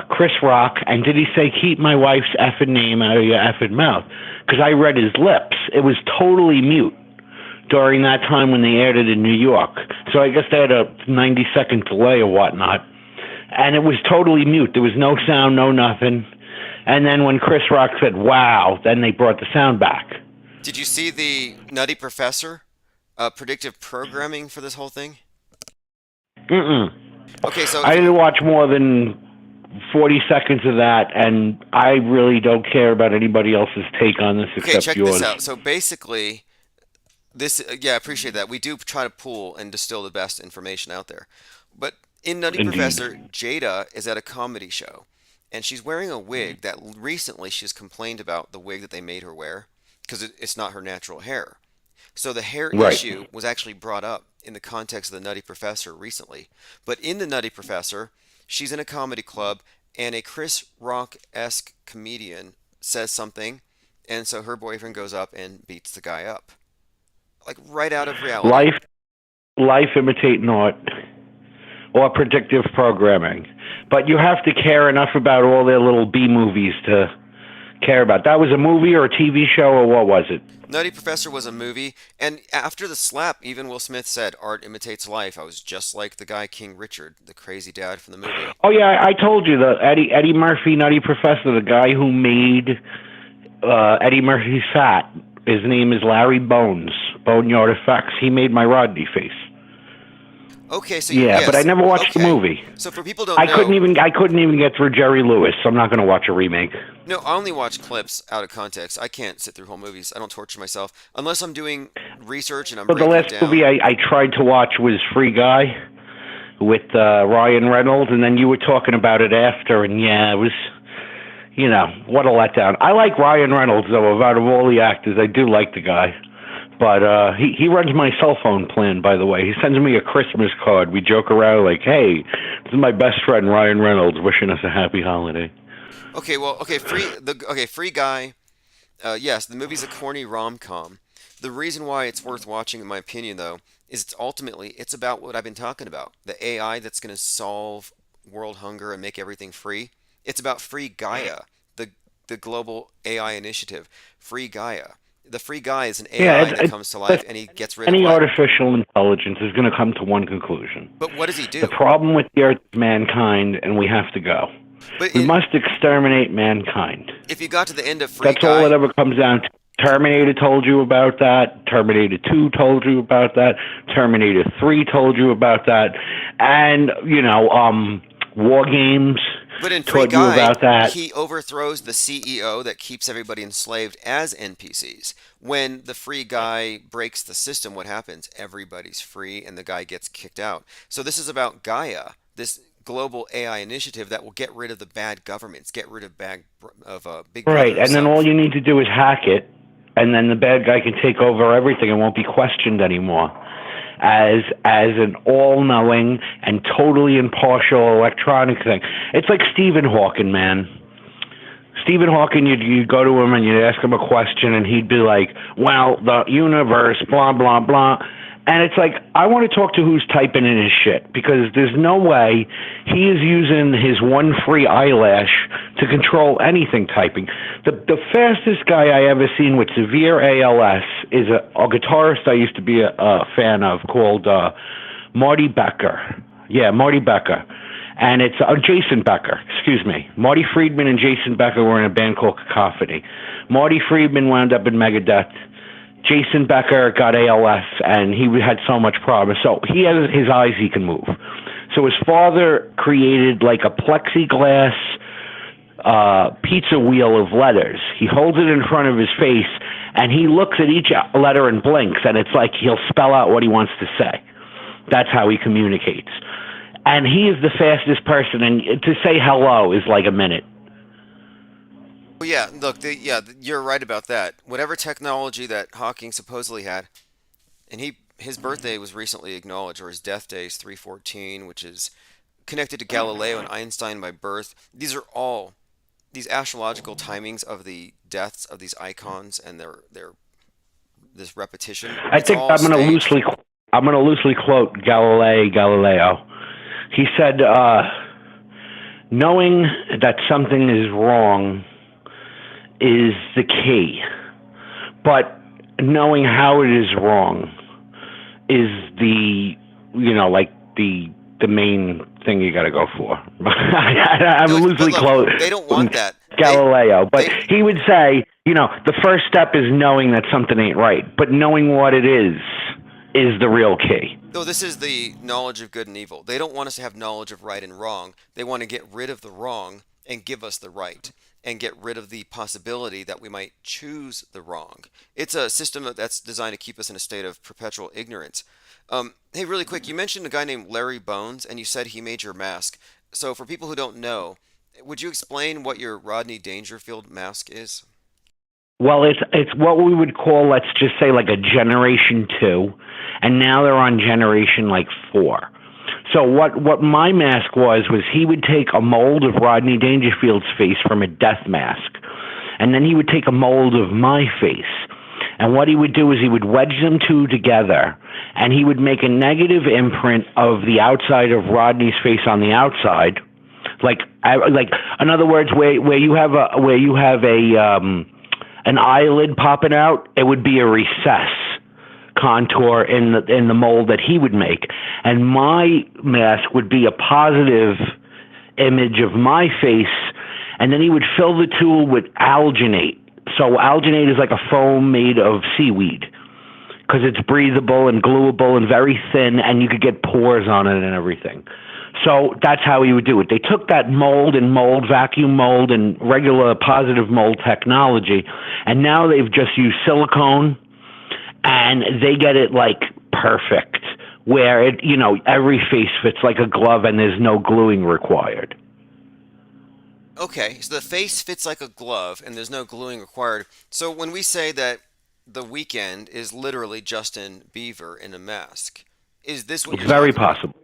Speaker 13: Chris Rock, and did he say, keep my wife's effing name out of your effing mouth? Because I read his lips. It was totally mute during that time when they aired it in New York. So I guess they had a 90-second delay or whatnot. And it was totally mute. There was no sound, no nothing. And then when Chris Rock said, wow, then they brought the sound back.
Speaker 2: Did you see the Nutty Professor predictive programming for this whole thing? Okay, so
Speaker 13: I didn't watch more than 40 seconds of that, and I really don't care about anybody else's take on this except
Speaker 2: check
Speaker 13: yours.
Speaker 2: This out. So basically, I appreciate that. We do try to pool and distill the best information out there. But in Nutty Professor, Jada is at a comedy show, and she's wearing a wig that recently she's complained about the wig that they made her wear because it's not her natural hair. So the hair issue was actually brought up in the context of the Nutty Professor recently. But in the Nutty Professor, she's in a comedy club, and a Chris Rock-esque comedian says something, and so her boyfriend goes up and beats the guy up. Like right out of reality.
Speaker 13: Life imitating art or predictive programming. But you have to care enough about all their little B movies to care about. That was a movie or a TV show, or what was it?
Speaker 2: Nutty Professor was a movie, and after the slap, even Will Smith said, art imitates life. I was just like the guy King Richard, the crazy dad from the movie.
Speaker 13: Oh, yeah, I told you, the Eddie Murphy Nutty Professor, the guy who made Eddie Murphy fat, his name is Larry Bones, Boneyard Effects. He made my Rodney face.
Speaker 2: Okay, so
Speaker 13: but I never watched the movie.
Speaker 2: So for people who don't know,
Speaker 13: I couldn't even get through Jerry Lewis, so I'm not going to watch a remake.
Speaker 2: No, I only watch clips out of context. I can't sit through whole movies. I don't torture myself unless I'm doing research and I'm breaking it down.
Speaker 13: The last movie I tried to watch was Free Guy with Ryan Reynolds, and then you were talking about it after, and it was, what a letdown. I like Ryan Reynolds, though. Out of all the actors, I do like the guy. But he runs my cell phone plan, by the way. He sends me a Christmas card. We joke around like, hey, this is my best friend, Ryan Reynolds, wishing us a happy holiday.
Speaker 2: Free Guy. Yes, the movie's a corny rom-com. The reason why it's worth watching, in my opinion, though, is it's about what I've been talking about. The AI that's going to solve world hunger and make everything free. It's about Free Gaia, the global AI initiative. Free Gaia. The Free Guy is an AI that comes to life, and he gets rid of
Speaker 13: any artificial intelligence is going to come to one conclusion.
Speaker 2: But what does he do?
Speaker 13: The problem with the Earth is mankind, and we have to go. We must exterminate mankind.
Speaker 2: If you got to the end of Free Guy...
Speaker 13: That's all it ever comes down to. Terminator told you about that. Terminator 2 told you about that. Terminator 3 told you about that. And, War Games...
Speaker 2: But in Free Guy, he overthrows the CEO that keeps everybody enslaved as NPCs. When the Free Guy breaks the system, what happens? Everybody's free and the guy gets kicked out. So this is about Gaia, this global AI initiative that will get rid of the bad governments, get rid of big
Speaker 13: Right, and then all you need to do is hack it, and then the bad guy can take over everything and won't be questioned anymore. As an all-knowing and totally impartial electronic thing. It's like Stephen Hawking, man. Stephen Hawking, you'd go to him and you'd ask him a question, and he'd be like, well, the universe, blah, blah, blah. And it's like, I want to talk to who's typing in his shit, because there's no way he is using his one free eyelash to control anything typing. The fastest guy I ever seen with severe ALS is a guitarist I used to be a fan of called Marty Becker. Yeah, Marty Becker. And it's Jason Becker, excuse me. Marty Friedman and Jason Becker were in a band called Cacophony. Marty Friedman wound up in Megadeth. Jason Becker got ALS, and he had so much promise. So he has his eyes he can move. So his father created like a plexiglass pizza wheel of letters. He holds it in front of his face, and he looks at each letter and blinks, and it's like he'll spell out what he wants to say. That's how he communicates. And he is the fastest person, and to say hello is like a minute.
Speaker 2: Well, yeah, look, you're right about that. Whatever technology that Hawking supposedly had, and his birthday was recently acknowledged, or his death day is 314, which is connected to Galileo and Einstein by birth. These are all these astrological timings of the deaths of these icons and their this repetition.
Speaker 13: I think I'm going to loosely quote Galileo. He said, "Knowing that something is wrong is the key, but knowing how it is wrong is the main thing you got to go for." I'm loosely quoting.
Speaker 2: They don't want that.
Speaker 13: Galileo, but he would say, the first step is knowing that something ain't right, but knowing what it is the real key.
Speaker 2: No, this is the knowledge of good and evil. They don't want us to have knowledge of right and wrong. They want to get rid of the wrong and give us the right, and get rid of the possibility that we might choose the wrong. It's a system that's designed to keep us in a state of perpetual ignorance. Hey, really quick, you mentioned a guy named Larry Bones, and you said he made your mask. So for people who don't know, would you explain what your Rodney Dangerfield mask is?
Speaker 13: Well, it's what we would call, let's just say, like a generation 2, and now they're on generation 4. So what my mask was he would take a mold of Rodney Dangerfield's face from a death mask, and then he would take a mold of my face. And what he would do is he would wedge them two together, and he would make a negative imprint of the outside of Rodney's face on the outside, like in other words, where you have an eyelid popping out, it would be a recess contour in the mold that he would make, and my mask would be a positive image of my face, and then he would fill the tool with alginate. So alginate is like a foam made of seaweed, because it's breathable and gluable and very thin, and you could get pores on it and everything. So that's how he would do it. They took that vacuum mold and regular positive mold technology, and now they've just used silicone, and they get it perfect, where every face fits like a glove and there's no gluing required.
Speaker 2: Okay, so the face fits like a glove and there's no gluing required. So when we say that The Weeknd is literally Justin Bieber in a mask, is this what
Speaker 13: you're saying? It's very possible.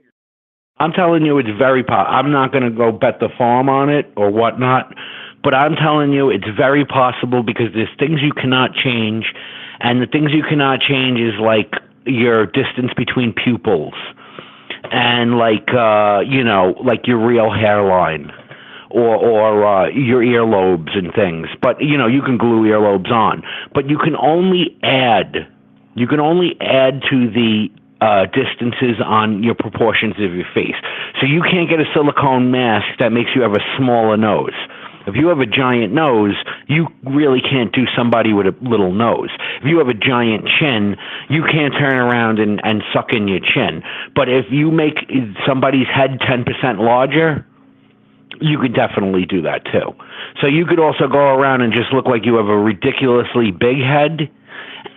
Speaker 13: I'm telling you, it's very possible. I'm not going to go bet the farm on it or whatnot, but I'm telling you, it's very possible, because there's things you cannot change, and the things you cannot change is like your distance between pupils, and like your real hairline, or your earlobes and things. But you can glue earlobes on, but you can only add to the distances on your proportions of your face. So you can't get a silicone mask that makes you have a smaller nose. If you have a giant nose, you really can't do somebody with a little nose. If you have a giant chin, you can't turn around and suck in your chin. But if you make somebody's head 10% larger, you could definitely do that too. So you could also go around and just look like you have a ridiculously big head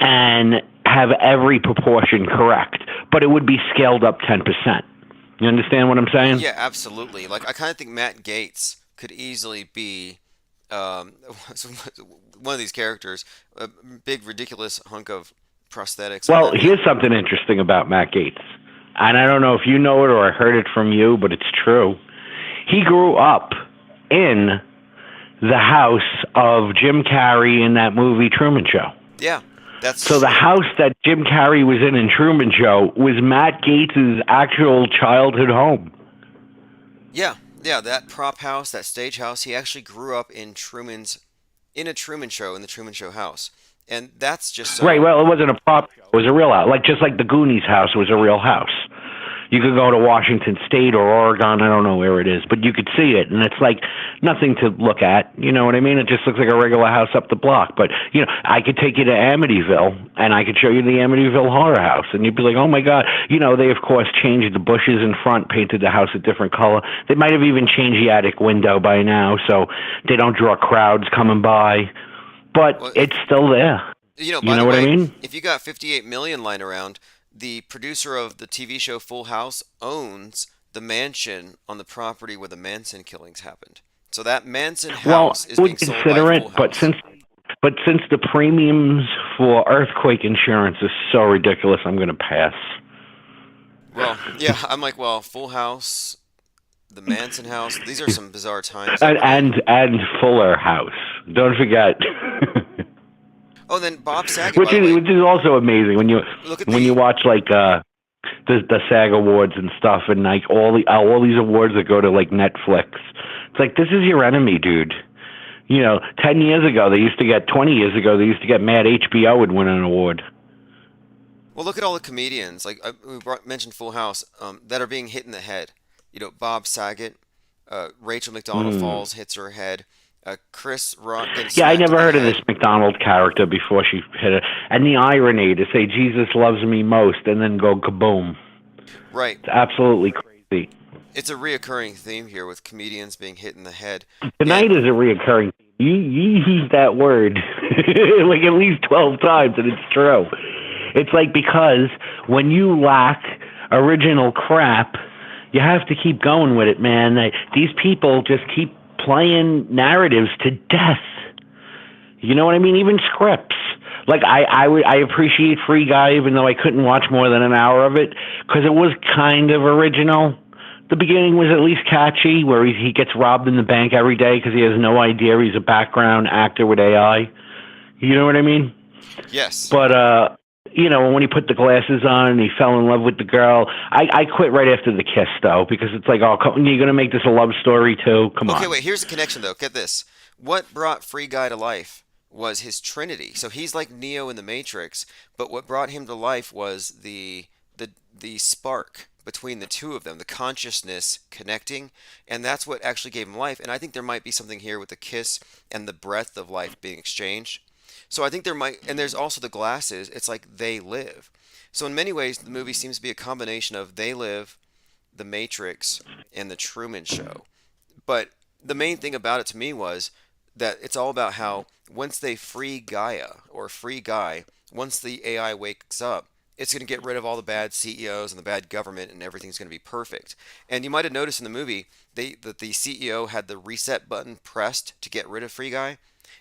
Speaker 13: and have every proportion correct, but it would be scaled up 10%. You understand what I'm saying?
Speaker 2: Yeah, absolutely. I kind of think Matt Gaetz could easily be one of these characters, a big, ridiculous hunk of prosthetics.
Speaker 13: Well, here's something interesting about Matt Gaetz, and I don't know if you know it or I heard it from you, but it's true. He grew up in the house of Jim Carrey in that movie Truman Show.
Speaker 2: Yeah.
Speaker 13: So the house that Jim Carrey was in Truman Show was Matt Gaetz's actual childhood home.
Speaker 2: Yeah, that prop house, that stage house, he actually grew up in a Truman Show, in the Truman Show house. And that's just so...
Speaker 13: Right, well, it wasn't a prop show, it was a real house. Just like the Goonies house was a real house. You could go to Washington State or Oregon, I don't know where it is, but you could see it, and it's like nothing to look at. You know what I mean? It just looks like a regular house up the block. But I could take you to Amityville, and I could show you the Amityville horror house, and you'd be like, oh my God. They of course changed the bushes in front, painted the house a different color. They might have even changed the attic window by now, so they don't draw crowds coming by. But it's still there.
Speaker 2: You
Speaker 13: know what I mean?
Speaker 2: If you got 58 million lying around, the producer of the TV show Full House owns the mansion on the property where the Manson killings happened. So that Manson house is being sold by Full House.
Speaker 13: But since the premiums for earthquake insurance is so ridiculous, I'm going to pass.
Speaker 2: Well, yeah, I'm like, Full House, the Manson house. These are some bizarre times.
Speaker 13: And Fuller House. Don't forget.
Speaker 2: Oh, then Bob Saget,
Speaker 13: which is also amazing when you watch like the SAG Awards and stuff, and like all these awards that go to like Netflix. It's like, this is your enemy, dude. 20 years ago they used to get mad HBO would win an award.
Speaker 2: Well, look at all the comedians, like we mentioned Full House, that are being hit in the head. Bob Saget, Rachel McDonald falls, hits her head. Chris Rock gets
Speaker 13: I never heard of this McDonald character before she hit it. And the irony to say Jesus loves me most and then go kaboom.
Speaker 2: Right.
Speaker 13: It's absolutely crazy.
Speaker 2: It's a reoccurring theme here with comedians being hit in the head.
Speaker 13: Tonight is a reoccurring theme. You use that word like at least 12 times, and it's true. It's like, because when you lack original crap, you have to keep going with it, man. These people just keep playing narratives to death. You know what I mean? Even scripts. Like I appreciate Free Guy, even though I couldn't watch more than an hour of it, because it was kind of original. The beginning was at least catchy, where he gets robbed in the bank every day because he has no idea he's a background actor with AI. You know what I mean?
Speaker 2: Yes.
Speaker 13: But when he put the glasses on and he fell in love with the girl, I quit right after the kiss, though, because it's like, oh, you're going to make this a love story, too? Come on.
Speaker 2: Okay, wait, here's the connection, though. Get this. What brought Free Guy to life was his Trinity. So he's like Neo in the Matrix, but what brought him to life was the spark between the two of them, the consciousness connecting, and that's what actually gave him life. And I think there might be something here with the kiss and the breath of life being exchanged. So I think there might, and there's also the glasses. It's like They Live. So in many ways, the movie seems to be a combination of They Live, The Matrix, and The Truman Show. But the main thing about it to me was that it's all about how once they free Gaia, or free Guy, once the AI wakes up, it's going to get rid of all the bad CEOs and the bad government, and everything's going to be perfect. And you might have noticed in the movie that the CEO had the reset button pressed to get rid of Free Guy.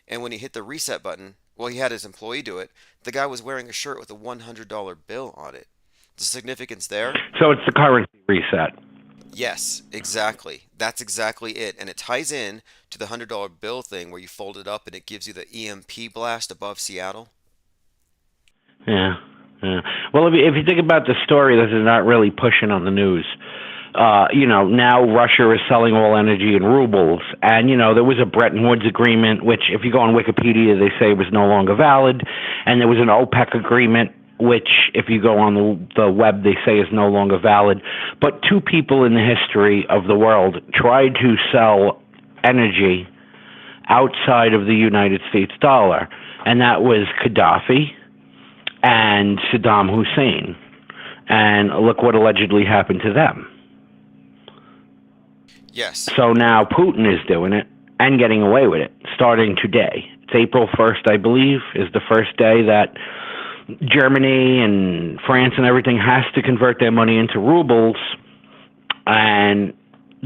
Speaker 2: And when he hit the reset button, well, he had his employee do it. The guy was wearing a shirt with a $100 bill on it. The significance there?
Speaker 13: So it's the currency reset.
Speaker 2: Yes, exactly. That's exactly it. And it ties in to the $100 bill thing where you fold it up and it gives you the EMP blast above Seattle.
Speaker 13: Yeah. Well, if you think about the story that is not really pushing on the news, now Russia is selling all energy in rubles. And, there was a Bretton Woods agreement, which if you go on Wikipedia, they say was no longer valid. And there was an OPEC agreement, which if you go on the web, they say is no longer valid. But two people in the history of the world tried to sell energy outside of the United States dollar. And that was Gaddafi and Saddam Hussein. And look what allegedly happened to them.
Speaker 2: Yes.
Speaker 13: So now Putin is doing it and getting away with it, starting today. It's April 1st, I believe, is the first day that Germany and France and everything has to convert their money into rubles, and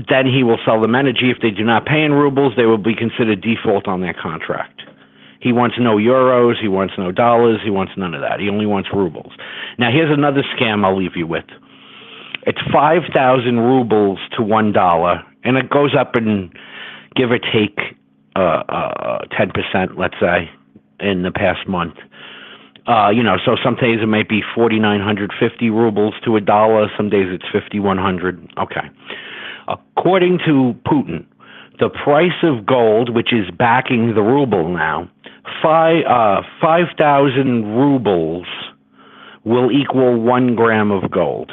Speaker 13: then he will sell them energy. If they do not pay in rubles, they will be considered default on their contract. He wants no euros, he wants no dollars, he wants none of that. He only wants rubles. Now, here's another scam I'll leave you with. It's 5,000 rubles to $1, and it goes up in, give or take, 10%, let's say, in the past month. So some days it might be 4,950 rubles to $1. Some days it's 5,100. Okay. According to Putin, the price of gold, which is backing the ruble now, 5,000 rubles will equal 1 gram of gold.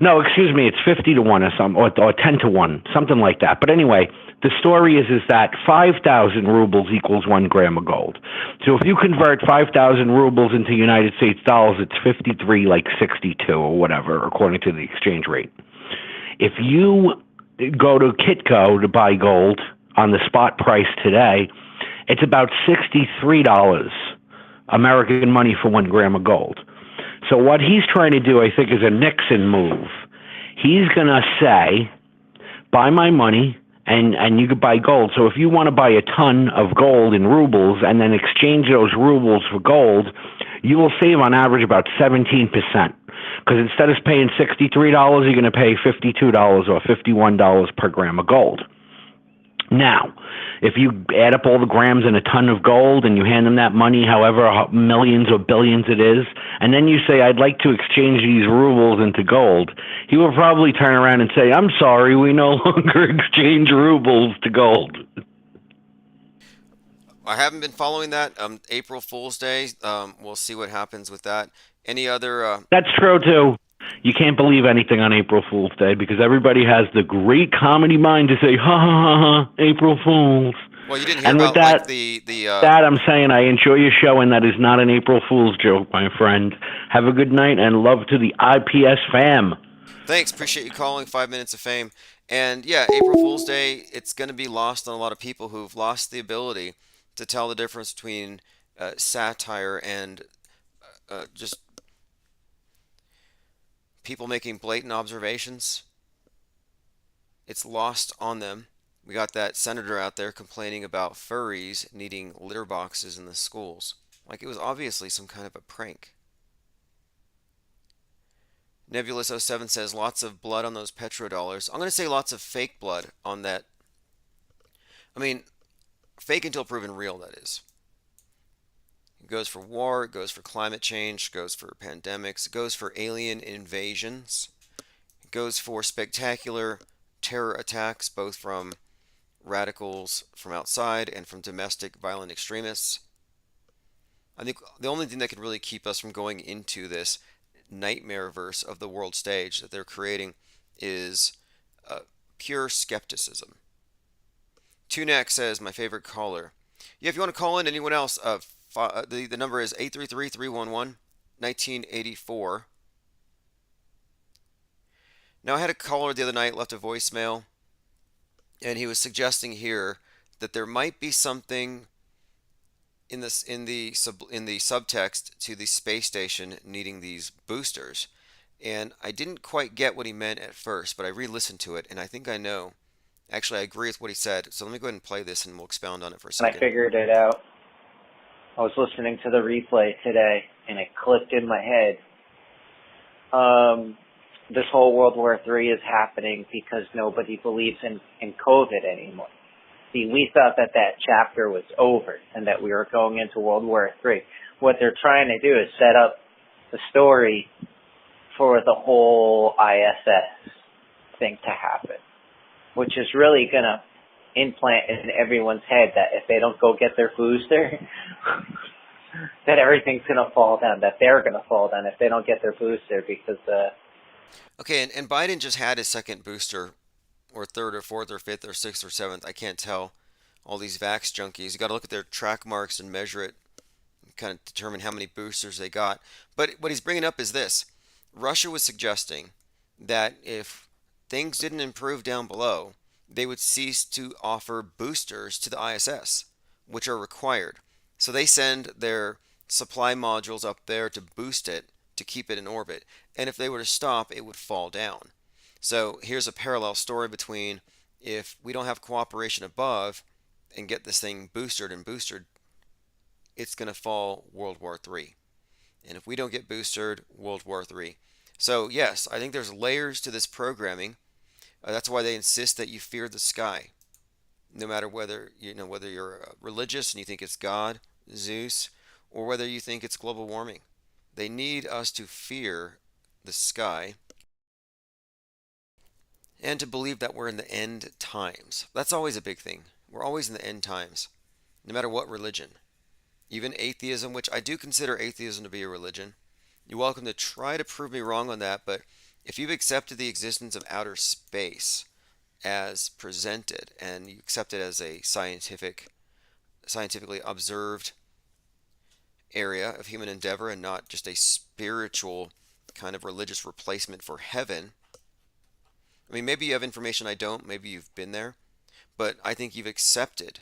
Speaker 13: No, excuse me, it's 50 to 1 or something, or 10 to 1, something like that. But anyway, the story is that 5,000 rubles equals 1 gram of gold. So if you convert 5,000 rubles into United States dollars, it's 53, like 62 or whatever, according to the exchange rate. If you go to Kitco to buy gold on the spot price today, it's about $63 American money for 1 gram of gold. So what he's trying to do, I think, is a Nixon move. He's going to say, buy my money and you could buy gold. So if you want to buy a ton of gold in rubles and then exchange those rubles for gold, you will save on average about 17%. Because instead of paying $63, you're going to pay $52 or $51 per gram of gold. Now, if you add up all the grams in a ton of gold and you hand them that money, however millions or billions it is, and then you say, I'd like to exchange these rubles into gold, he will probably turn around and say, I'm sorry, we no longer exchange rubles to gold.
Speaker 2: I haven't been following that. April Fool's Day. We'll see what happens with that. Any other?
Speaker 13: That's true too. You can't believe anything on April Fool's Day because everybody has the great comedy mind to say, ha ha ha ha, April Fools.
Speaker 2: Well, you didn't hear
Speaker 13: and
Speaker 2: about
Speaker 13: with that,
Speaker 2: like the
Speaker 13: that I'm saying I enjoy your show, and that is not an April Fool's joke, my friend. Have a good night, and love to the IPS fam.
Speaker 2: Thanks. Appreciate you calling 5 Minutes of Fame. And yeah, April Fool's Day, it's going to be lost on a lot of people who've lost the ability to tell the difference between satire and just people making blatant observations. It's lost on them. We got that senator out there complaining about furries needing litter boxes in the schools. Like it was obviously some kind of a prank. Nebulous07 says lots of blood on those petrodollars. I'm going to say lots of fake blood on that. I mean, fake until proven real, that is. It goes for war, it goes for climate change, it goes for pandemics, it goes for alien invasions, it goes for spectacular terror attacks, both from radicals from outside and from domestic violent extremists. I think the only thing that can really keep us from going into this nightmare verse of the world stage that they're creating is pure skepticism. Tunak says, my favorite caller. Yeah, if you want to call in, anyone else, the number is 833-311-1984. Now, I had a caller the other night left a voicemail, and he was suggesting here that there might be something in the subtext to the space station needing these boosters. And I didn't quite get what he meant at first, but I re-listened to it, and I think I know. Actually, I agree with what he said, so let me go ahead and play this, and we'll expound on it for a second.
Speaker 14: And I figured it out. I was listening to the replay today, and it clicked in my head. This whole World War III is happening because nobody believes in COVID anymore. See, we thought that chapter was over and that we were going into World War III. What they're trying to do is set up the story for the whole ISS thing to happen, which is really going to implant in everyone's head that if they don't go get their booster, that everything's going to fall down, that they're going to fall down if they don't get their booster because...
Speaker 2: Okay, and Biden just had his second booster, or third or fourth or fifth or sixth or seventh. I can't tell. All these vax junkies. You got to look at their track marks and measure it, kind of determine how many boosters they got. But what he's bringing up is this. Russia was suggesting that if things didn't improve down below, they would cease to offer boosters to the ISS, which are required. So they send their supply modules up there to boost it, to keep it in orbit. And if they were to stop, it would fall down. So here's a parallel story between if we don't have cooperation above and get this thing boosted, it's going to fall World War III. And if we don't get boosted, World War III. So yes, I think there's layers to this programming. That's why they insist that you fear the sky. No matter whether you're religious and you think it's God, Zeus, or whether you think it's global warming. They need us to fear the sky and to believe that we're in the end times. That's always a big thing. We're always in the end times, no matter what religion. Even atheism, which I do consider atheism to be a religion. You're welcome to try to prove me wrong on that, but If you've accepted the existence of outer space as presented, and you accept it as a scientifically observed area of human endeavor and not just a spiritual kind of religious replacement for heaven. I mean, maybe you have information I don't, maybe you've been there, but I think you've accepted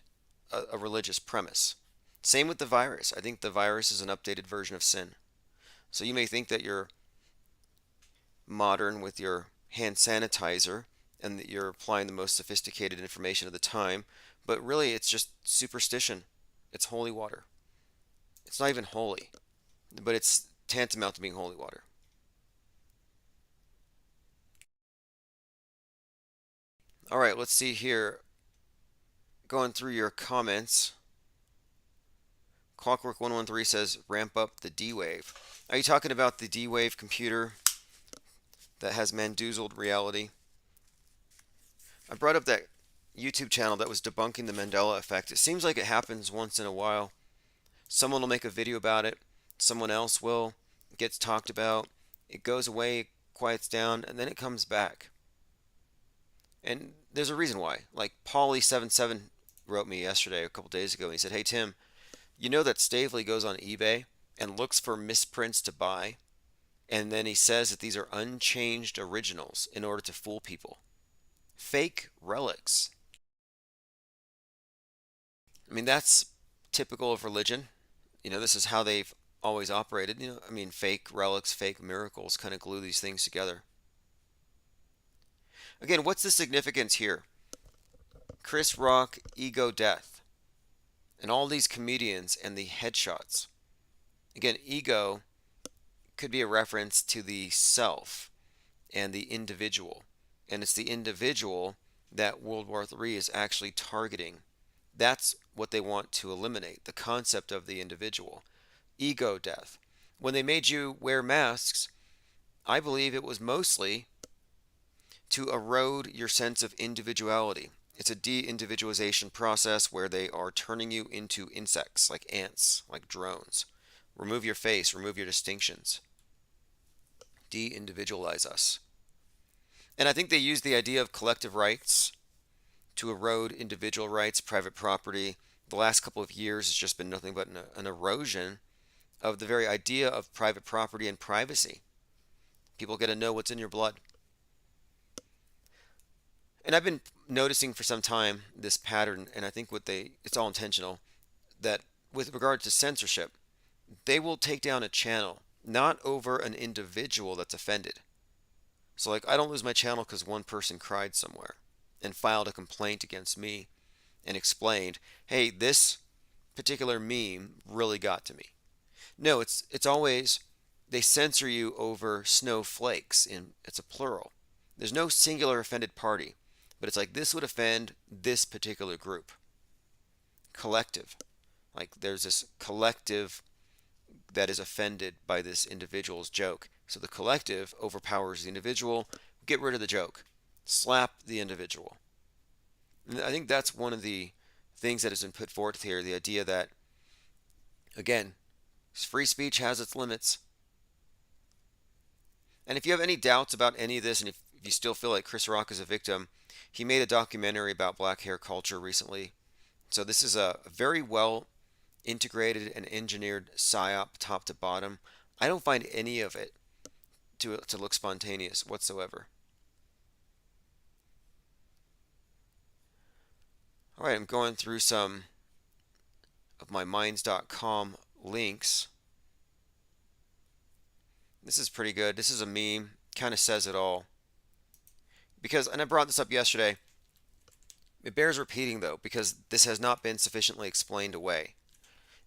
Speaker 2: a religious premise. Same with the virus. I think the virus is an updated version of sin. So you may think that you're modern with your hand sanitizer and that you're applying the most sophisticated information of the time, but really it's just superstition. It's holy water. It's not even holy, but it's tantamount to being holy water. All right, let's see here. Going through your comments. Clockwork 113 says, ramp up the D-Wave. Are you talking about the D-Wave computer that has Mandoozled reality? I brought up that YouTube channel that was debunking the Mandela effect. It seems like it happens once in a while. Someone will make a video about it. Someone else will. It gets talked about. It goes away, it quiets down, and then it comes back. And there's a reason why. Like Paulie77 wrote me yesterday, a couple days ago, and he said, hey Tim, you know that Stavely goes on eBay and looks for misprints to buy, and then he says that these are unchanged originals in order to fool people. Fake relics. I mean, that's typical of religion. You know, this is how they've always operated. You know, I mean, fake relics, fake miracles kind of glue these things together. Again, what's the significance here? Chris Rock, ego death, and all these comedians and the headshots. Again, ego could be a reference to the self and the individual. And it's the individual that World War III is actually targeting. That's what they want to eliminate, the concept of the individual. Ego death. When they made you wear masks, I believe it was mostly to erode your sense of individuality. It's a de-individualization process where they are turning you into insects, like ants, like drones. Remove your face, remove your distinctions. De-individualize us. And I think they use the idea of collective rights to erode individual rights, private property. The last couple of years has just been nothing but an erosion of the very idea of private property and privacy. People get to know what's in your blood. And I've been noticing for some time this pattern, and I think it's all intentional, that with regard to censorship, they will take down a channel, not over an individual that's offended. So like, I don't lose my channel because one person cried somewhere and filed a complaint against me and explained, hey, this particular meme really got to me. No, it's always, they censor you over snowflakes, it's a plural. There's no singular offended party, but it's like, this would offend this particular group. Collective. Like, there's this collective that is offended by this individual's joke. So the collective overpowers the individual. Get rid of the joke. Slap the individual. And I think that's one of the things that has been put forth here, the idea that, again, free speech has its limits. And if you have any doubts about any of this, and if you still feel like Chris Rock is a victim, he made a documentary about black hair culture recently. So this is a very well integrated and engineered psyop top to bottom. I don't find any of it to look spontaneous whatsoever. All right, I'm going through some of my minds.com links. This is pretty good. This is a meme. Kind of says it all. Because, and I brought this up yesterday, it bears repeating though, because this has not been sufficiently explained away.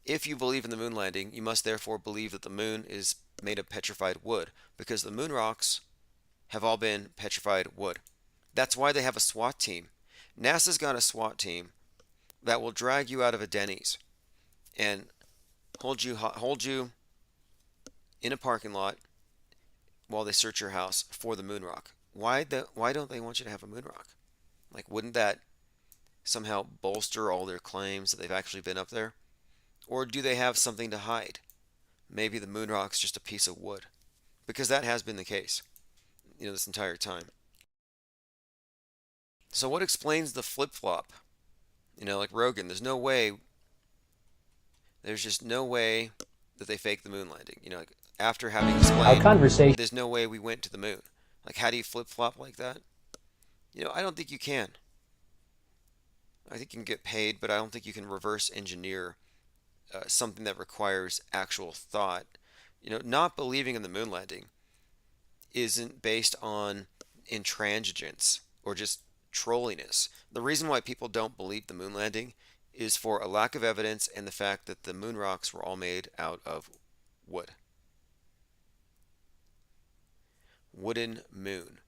Speaker 2: If you believe in the moon landing, you must therefore believe that the moon is made of petrified wood, because the moon rocks have all been petrified wood. That's why they have a SWAT team. NASA's got a SWAT team that will drag you out of a Denny's and hold you in a parking lot while they search your house for the moon rock. Why don't they want you to have a moon rock? Like, wouldn't that somehow bolster all their claims that they've actually been up there? Or do they have something to hide? Maybe the moon rock's just a piece of wood, because that has been the case. this entire time. So what explains the flip-flop? Like Rogan, there's just no way that they faked the moon landing. Like after having explained, there's no way we went to the moon. Like, how do you flip-flop like that? I don't think you can. I think you can get paid, but I don't think you can reverse engineer something that requires actual thought. Not believing in the moon landing isn't based on intransigence or just trolliness. The reason why people don't believe the moon landing is for a lack of evidence and the fact that the moon rocks were all made out of wood. Wooden moon.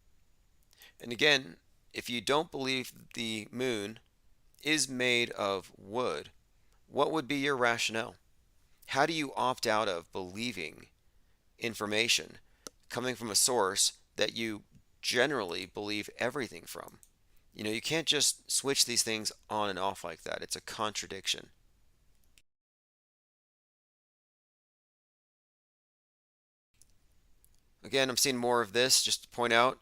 Speaker 2: And again, if you don't believe the moon is made of wood, what would be your rationale? How do you opt out of believing information coming from a source that you generally believe everything from? You can't just switch these things on and off like that. It's a contradiction. Again, I'm seeing more of this. Just to point out,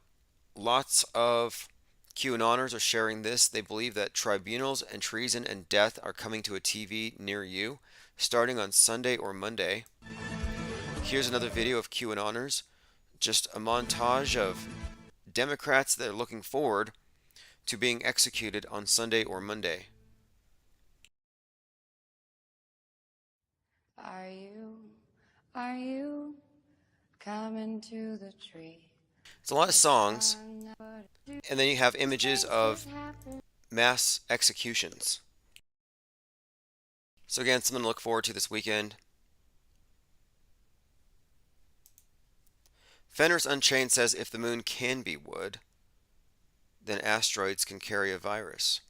Speaker 2: lots of QAnoners are sharing this. They believe that tribunals and treason and death are coming to a TV near you, starting on Sunday or Monday. Here's another video of QAnoners. Just a montage of Democrats that are looking forward to being executed on Sunday or Monday.
Speaker 15: Are you coming to the tree?
Speaker 2: It's a lot of songs, and then you have images of mass executions. So again, something to look forward to this weekend. Fenris Unchained says if the moon can be wood, then asteroids can carry a virus.